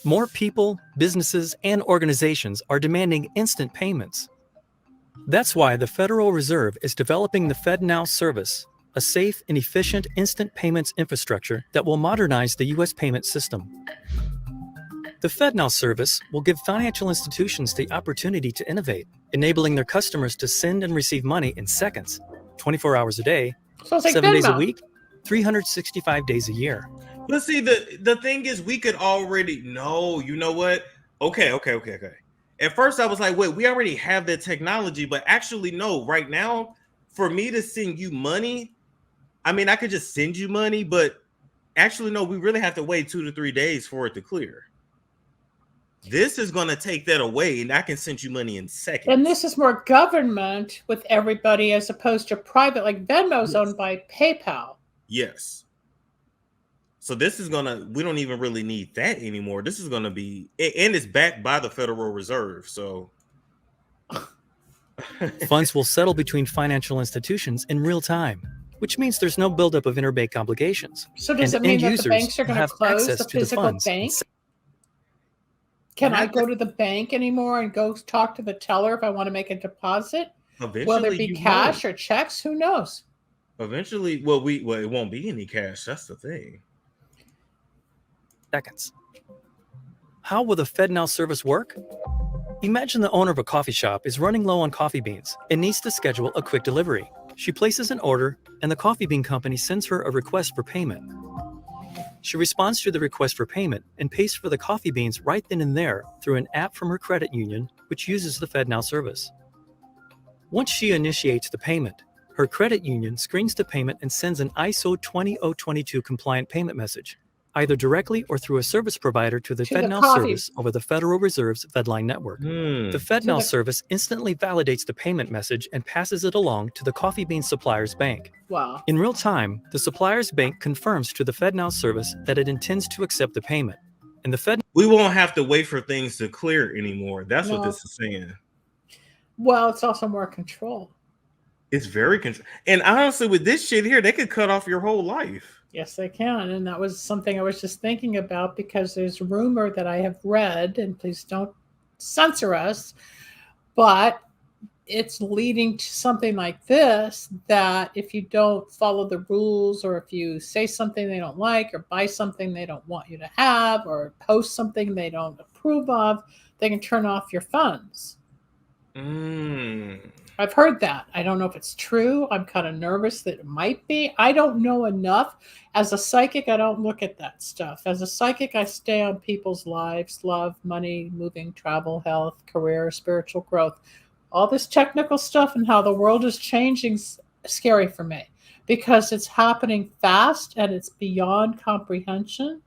More people, businesses, and organizations are demanding instant payments. That's why the Federal Reserve is developing the FedNow service, a safe and efficient instant payments infrastructure that will modernize the U.S. payment system. The FedNow service will give financial institutions the opportunity to innovate, enabling their customers to send and receive money in seconds, 24 hours a day, So 7 days a week, 365 days a year. But see, the thing is, we could already know, you know what? Okay. At first I was like, wait, we already have that technology, but actually no, right now, for me to send you money, I mean, I could just send you money, but actually no, we really have to wait 2 to 3 days for it to clear. This is going to take that away, and I can send you money in seconds. And this is more government with everybody as opposed to private, like Venmo's owned by PayPal. Yes. So this is we don't even really need that anymore. This is gonna be, and it's backed by the Federal Reserve. So funds will settle between financial institutions in real time, which means there's no buildup of interbank obligations. So does it mean that the banks are going to close the physical bank? Can I go to the bank anymore and go talk to the teller if I want to make a deposit? Eventually, will there be cash or checks? Who knows? Eventually, well, it won't be any cash. That's the thing. Seconds. How will the FedNow service work? Imagine the owner of a coffee shop is running low on coffee beans and needs to schedule a quick delivery. She places an order, and the coffee bean company sends her a request for payment. She responds to the request for payment and pays for the coffee beans right then and there through an app from her credit union, which uses the FedNow service. Once she initiates the payment, her credit union screens the payment and sends an ISO 20022 compliant payment message, either directly or through a service provider to the FedNow service over the Federal Reserve's FedLine network. The FedNow service instantly validates the payment message and passes it along to the coffee bean supplier's bank. Wow. In real time, the supplier's bank confirms to the FedNow service that it intends to accept the payment. And we won't have to wait for things to clear anymore. That's what this is saying. Well, it's also more control. It's very control. And honestly, with this shit here, they could cut off your whole life. Yes, they can. And that was something I was just thinking about, because there's rumor that I have read, and please don't censor us, but it's leading to something like this, that if you don't follow the rules, or if you say something they don't like, or buy something they don't want you to have, or post something they don't approve of, they can turn off your funds. I've heard that. I don't know if it's true. I'm kind of nervous that it might be. I don't know enough. As a psychic, I don't look at that stuff. As a psychic, I stay on people's lives, love, money, moving, travel, health, career, spiritual growth. All this technical stuff and how the world is changing is scary for me, because it's happening fast and it's beyond comprehension.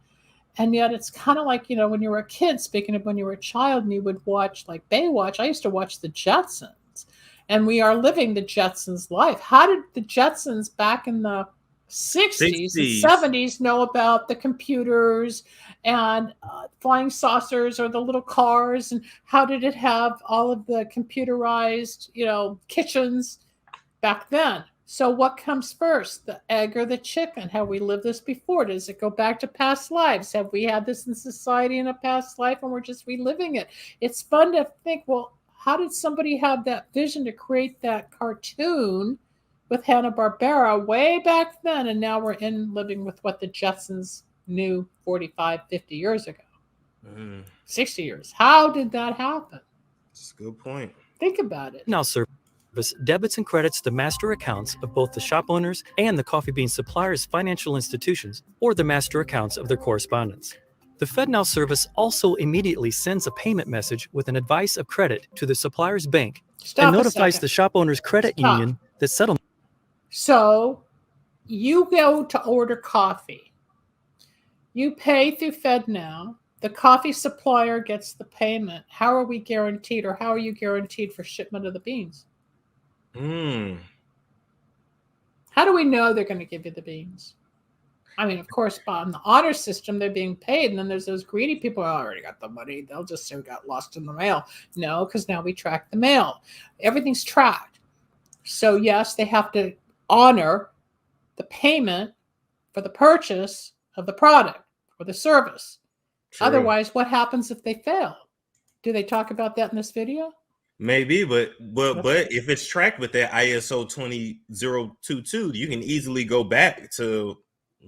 And yet it's kind of like, when you were a kid, speaking of when you were a child and you would watch like Baywatch, I used to watch the Jetsons. And we are living the Jetsons' life. How did the Jetsons back in the 60s and 70s know about the computers and flying saucers or the little cars? And how did it have all of the computerized, kitchens back then? So what comes first, the egg or the chicken? Have we lived this before? Does it go back to past lives? Have we had this in society in a past life and we're just reliving it? It's fun to think, well, how did somebody have that vision to create that cartoon with Hanna-Barbera way back then? And now we're living with what the Jetsons knew 45, 50 years ago, 60 years. How did that happen? That's a good point. Think about it. Now, service debits and credits the master accounts of both the shop owners and the coffee bean suppliers' financial institutions or the master accounts of their correspondents. The FedNow service also immediately sends a payment message with an advice of credit to the supplier's bank and notifies the shop owner's credit union that settlement. So you go to order coffee. You pay through FedNow. The coffee supplier gets the payment. How are we guaranteed, or how are you guaranteed for shipment of the beans? How do we know they're going to give you the beans? I mean, of course, on the honor system, they're being paid. And then there's those greedy people who already got the money. They'll just say we got lost in the mail. No, because now we track the mail. Everything's tracked. So yes, they have to honor the payment for the purchase of the product or the service. True. Otherwise, what happens if they fail? Do they talk about that in this video? Maybe, but if it's tracked with that ISO 20022, you can easily go back to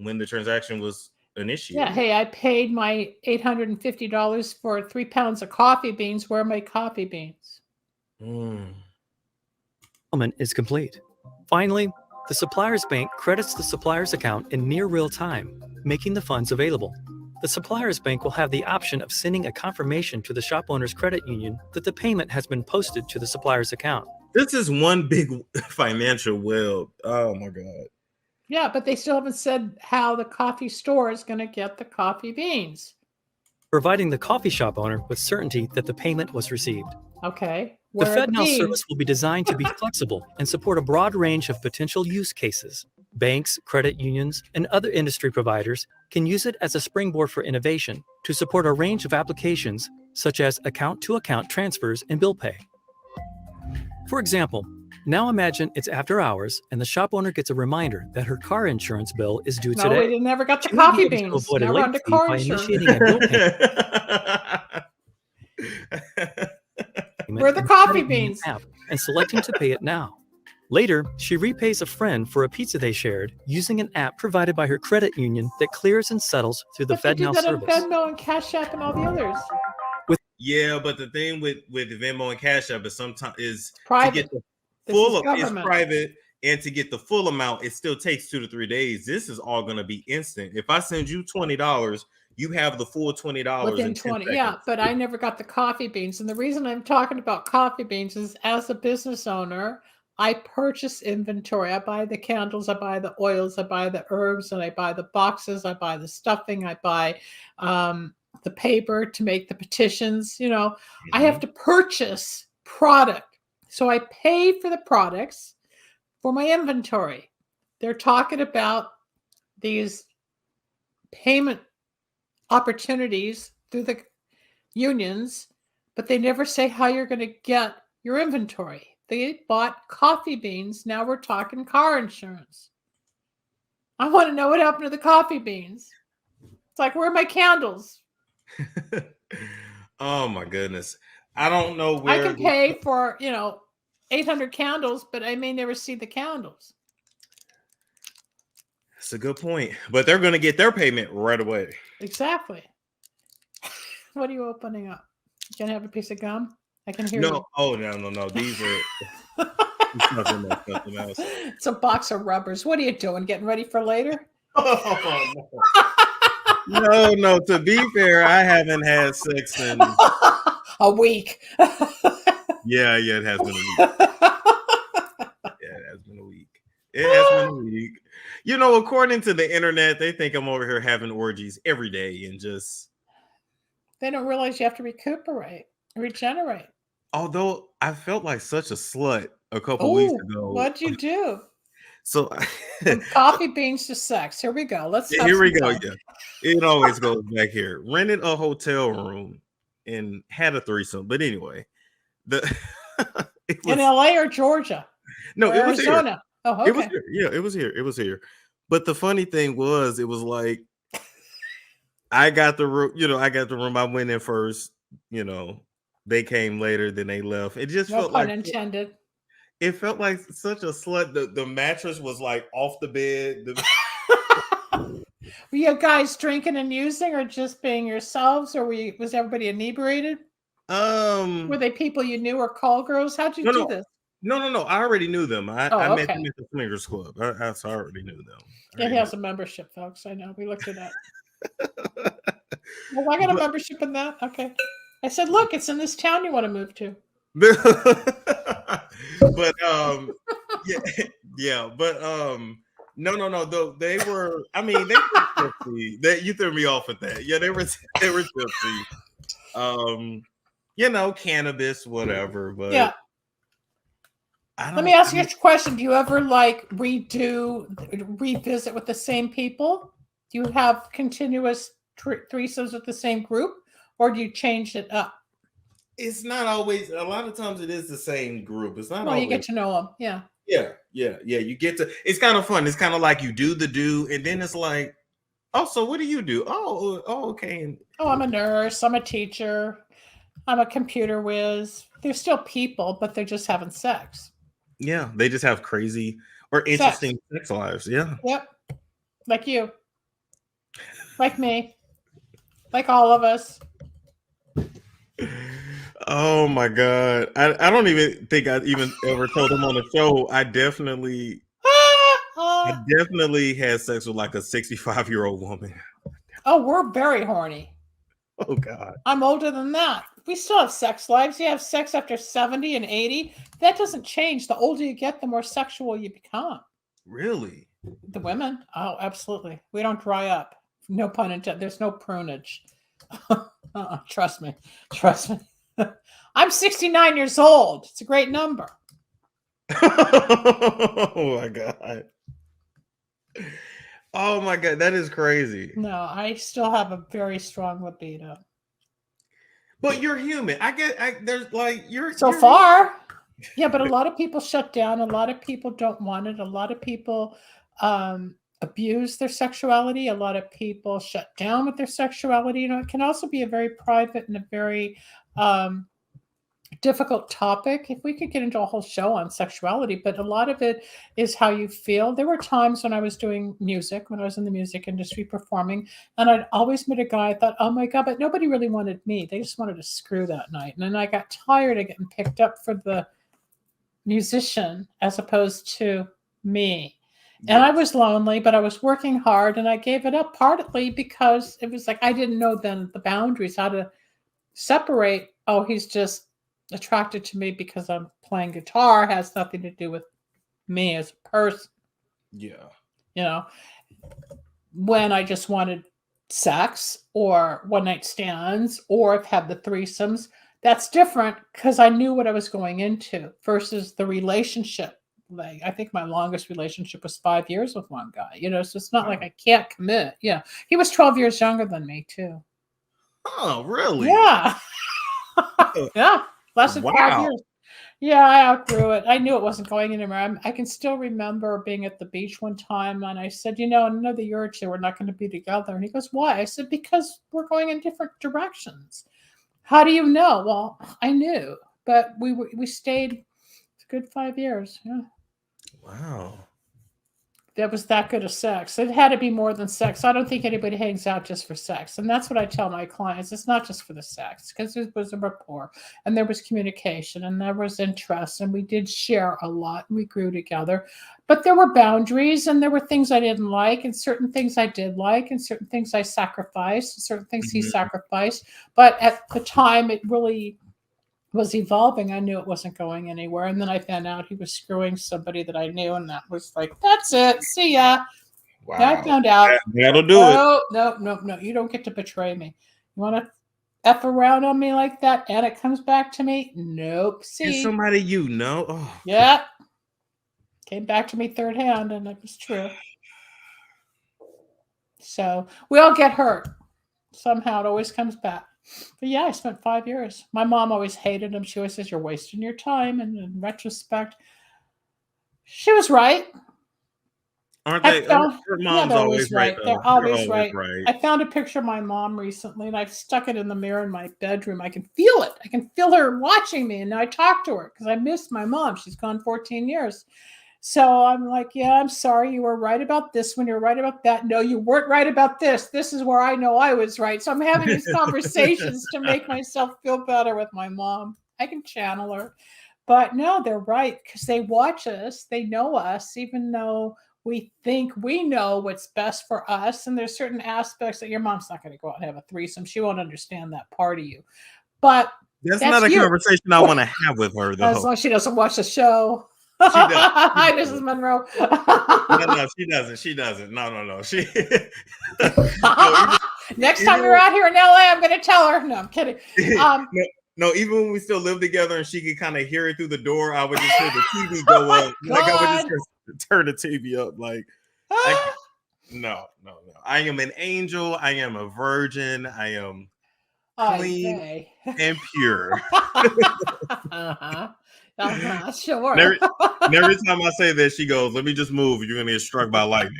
when the transaction was initiated. Yeah, hey, I paid my $850 for 3 pounds of coffee beans. Where are my coffee beans? Is complete. Finally, the supplier's bank credits the supplier's account in near real time, making the funds available. The supplier's bank will have the option of sending a confirmation to the shop owner's credit union that the payment has been posted to the supplier's account. This is one big financial web. Oh my God. Yeah, but they still haven't said how the coffee store is going to get the coffee beans. Providing the coffee shop owner with certainty that the payment was received. Okay. The FedNow service will be designed to be flexible and support a broad range of potential use cases. Banks, credit unions, and other industry providers can use it as a springboard for innovation to support a range of applications such as account-to-account transfers and bill pay. For example, now imagine it's after hours and the shop owner gets a reminder that her car insurance bill is due today. No, we never got the coffee beans. Now we're on the car insurance. Where are the coffee beans? And selecting to pay it now. Later, she repays a friend for a pizza they shared using an app provided by her credit union that clears and settles through the FedNow service. Venmo and Cash App and all the others. Yeah, but the thing with Venmo and Cash App is sometimes is private. To get the full of it's private, and to get the full amount, it still takes 2 to 3 days. This is all going to be instant. If I send you $20, you have the full $20 within 20. Yeah, but I never got the coffee beans. And the reason I'm talking about coffee beans is as a business owner, I purchase inventory. I buy the candles, I buy the oils, I buy the herbs, and I buy the boxes, I buy the stuffing, I buy the paper to make the petitions. You know, I have to purchase product. So I pay for the products for my inventory. They're talking about these payment opportunities through the unions, but they never say how you're going to get your inventory. They bought coffee beans. Now we're talking car insurance. I want to know what happened to the coffee beans. It's like, where are my candles? Oh my goodness. I don't know where I can pay for, 800 candles, but I may never see the candles. That's a good point. But they're going to get their payment right away. Exactly. What are you opening up? You can have a piece of gum? I can hear you. No. Oh, no. These are nothing else. It's a box of rubbers. What are you doing? Getting ready for later? Oh, no. To be fair, I haven't had sex in a week. Yeah, it has been a week. It has been a week. According to the internet, they think I'm over here having orgies every day and just. They don't realize you have to regenerate. Although I felt like such a slut a couple weeks ago. What'd you do? So from coffee beans to sex. Here we go. Here we go. Yeah. It always goes back here. Rented a hotel room and had a threesome. But anyway, in LA or Georgia? No, or it was Arizona. Oh, It was okay. here. Yeah, it was here. It was here. But the funny thing was, it was like I got the room. I got the room. I went in first. They came later. Then they left. It just No felt pun like intended. it felt like such a slut. The mattress was like off the bed. Were you guys drinking and using, or just being yourselves, or was everybody inebriated? Were they people you knew or call girls? How'd you No, do no, this? no. I already knew them. I Oh, met okay. them at the Swingers Club. So I already knew them. Yeah, he has a membership, folks. I know. We looked it up. Well, I got a membership in that. Okay. I said, look, it's in this town you want to move to. But yeah, but no. Though they were, I mean, they were tipsy. You threw me off with that. Yeah, they were tipsy. Cannabis, whatever. But Yeah. Let me ask you a question. Do you ever revisit with the same people? Do you have continuous threesomes with the same group, or do you change it up? It's not always. A lot of times, it is the same group. It's not. Well, always. you get to know them. Yeah. Yeah. You get to. It's kind of fun. It's kind of like you do, and then it's like, oh, so what do you do? Oh, okay. Oh, I'm a nurse. I'm a teacher. I'm a computer whiz. They're still people, but they're just having sex. Yeah, they just have crazy or interesting sex lives. Yeah. Yep. Like you. Like me. Like all of us. Oh my God. I don't even think I even ever told him on the show. I definitely had sex with like a 65-year-old woman. Oh, we're very horny. Oh God. I'm older than that. We still have sex lives. You have sex after 70 and 80. That doesn't change. The older you get, the more sexual you become. Really? The women? Oh, absolutely. We don't dry up. No pun intended. There's no prunage. Trust me. I'm 69 years old. It's a great number. Oh my God. Oh my God. That is crazy. No, I still have a very strong libido. But you're human. There's like you're far. Yeah, but a lot of people shut down. A lot of people don't want it. A lot of people abuse their sexuality. A lot of people shut down with their sexuality. It can also be a very private and a very difficult topic. If we could get into a whole show on sexuality, but a lot of it is how you feel. There were times when I was doing music, when I was in the music industry performing, and I'd always met a guy. I thought, oh my God, but nobody really wanted me. They just wanted to screw that night. And then I got tired of getting picked up for the musician as opposed to me. And I was lonely, but I was working hard, and I gave it up partly because it was like I didn't know then the boundaries, how to separate. Oh, he's just attracted to me because I'm playing guitar, has nothing to do with me as a person. Yeah. When I just wanted sex or one night stands or I've had the threesomes, that's different because I knew what I was going into versus the relationship. Like I think my longest relationship was 5 years with one guy, so it's not like I can't commit. Yeah. He was 12 years younger than me too. Oh, really? Yeah. Yeah. Less than 5 years. Yeah, I outgrew it. I knew it wasn't going anywhere. I can still remember being at the beach one time, and I said, in another year or two, we're not going to be together. And he goes, why? I said, because we're going in different directions. How do you know? Well, I knew, but we stayed a good 5 years. Yeah. Wow. That was that good of sex. It had to be more than sex. I don't think anybody hangs out just for sex. And that's what I tell my clients. It's not just for the sex, because there was a rapport and there was communication and there was interest and we did share a lot and we grew together. But there were boundaries and there were things I didn't like and certain things I did like and certain things I sacrificed, and certain things he sacrificed. But at the time, it really was evolving. I knew it wasn't going anywhere. And then I found out he was screwing somebody that I knew. And that was like, that's it. See ya. Wow. I found out. That'll do it. No. You don't get to betray me. You want to F around on me like that and it comes back to me? Nope. See. It's somebody you know. Oh. Yeah. Came back to me third hand and it was true. So we all get hurt. Somehow it always comes back. But yeah, I spent 5 years. My mom always hated him. She always says, you're wasting your time. And in retrospect, She was right. Aren't they? Her Mom's they're always always right, right. though. They're always They're always right. right. I found a picture of my mom recently, and I've stuck it in the mirror in my bedroom. I can feel it. I can feel her watching me, and I talk to her because I missed my mom. She's gone 14 years. So I'm like, yeah, I'm sorry. You were right about this when you're right about that. No, you weren't right about this. This is where I know I was right. So I'm having these conversations to make myself feel better with my mom. I can channel her. But no, they're right because they watch us. They know us, even though we think we know what's best for us. And there's certain aspects that your mom's not going to go out and have a threesome. She won't understand that part of you. But That's that's not a you. conversation I want to have with her, though. As long as she doesn't watch the show. She does. Hi, Mrs. Monroe. No, she doesn't. She doesn't. No. She. Next time you're out here in LA, I'm going to tell her. No, I'm kidding. No, even when we still live together and she could kind of hear it through the door, I would just hear the TV go up. Like I would just turn the TV up. Like, no. I am an angel. I am a virgin. I am clean and pure. Sure. And every time I say that, she goes, "Let me just move. You're gonna get struck by lightning."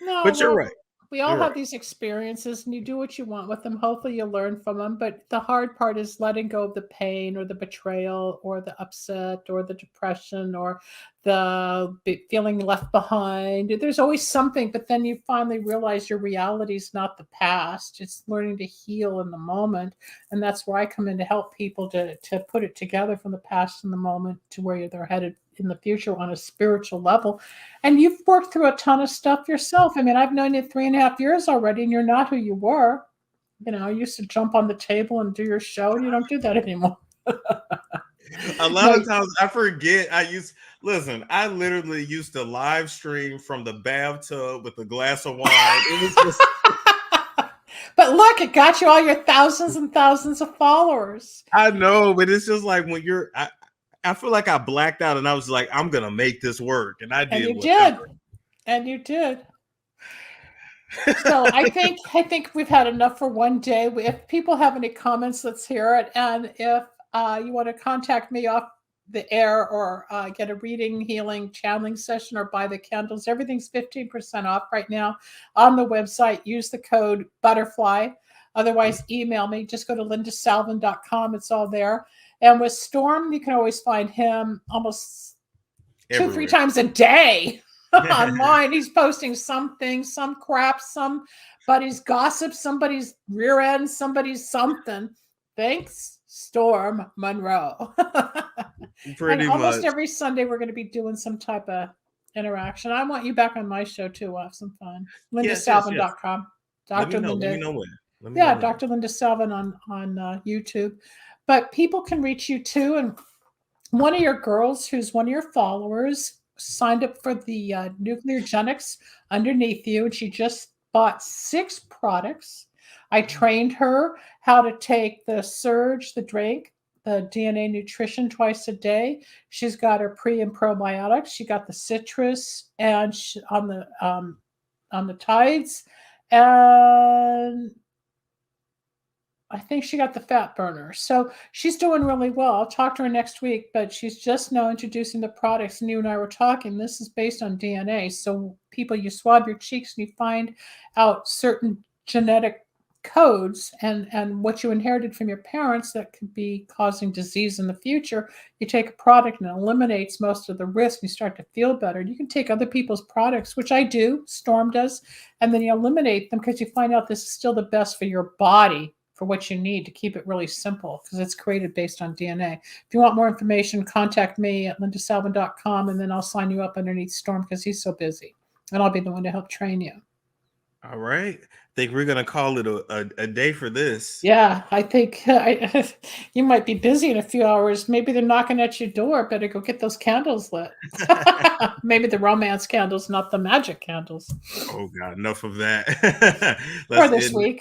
No, but you're right. We all have these experiences, and you do what you want with them. Hopefully you learn from them. But the hard part is letting go of the pain or the betrayal or the upset or the depression or the feeling left behind. There's always something, but then you finally realize your reality is not the past. It's learning to heal in the moment. And that's where I come in to help people to put it together from the past and the moment to where they're headed in the future on a spiritual level. And you've worked through a ton of stuff yourself. I mean, I've known you 3.5 years already, and you're not who you were. You know, you used to jump on the table and do your show, and you don't do that anymore. A lot of times I forget. I literally used to live stream from the bathtub with a glass of wine. It was just but look, it got you all your thousands and thousands of followers. I know, but it's just like when I feel like I blacked out and I was like, I'm going to make this work. And I did. And you did. So I think we've had enough for one day. If people have any comments, let's hear it. And if you want to contact me off the air or get a reading, healing, channeling session or buy the candles, everything's 15% off right now on the website. Use the code BUTTERFLY. Otherwise, email me. Just go to lindasalvin.com. It's all there. And with Storm, you can always find him almost everywhere. 2-3 times a day online. He's posting something, some crap, somebody's gossip, somebody's rear end, somebody's something. Thanks, Storm Monroe. Pretty and almost much. Every Sunday, we're going to be doing some type of interaction. I want you back on my show, too. We'll have some fun. LindaSalvin.com. Dr. Linda. Let me know when. Dr. Linda Salvin on YouTube. But people can reach you too. And one of your girls, who's one of your followers, signed up for the Nucleogenics underneath you. And she just bought 6 products. I trained her how to take the Surge, the drink, the DNA nutrition twice a day. She's got her pre and probiotics. She got the citrus and on the tides. And I think she got the fat burner. So she's doing really well. I'll talk to her next week, but she's just now introducing the products. And you and I were talking. This is based on DNA. So people, you swab your cheeks and you find out certain genetic codes and what you inherited from your parents that could be causing disease in the future. You take a product and it eliminates most of the risk. You start to feel better. You can take other people's products, which I do, Storm does, and then you eliminate them because you find out this is still the best for your body, for what you need to keep it really simple because it's created based on DNA. If you want more information, contact me at lindasalvin.com and then I'll sign you up underneath Storm because he's so busy and I'll be the one to help train you. All right. I think we're going to call it a day for this. Yeah, I think you might be busy in a few hours. Maybe they're knocking at your door. Better go get those candles lit. Maybe the romance candles, not the magic candles. Oh, God, enough of that. For this week.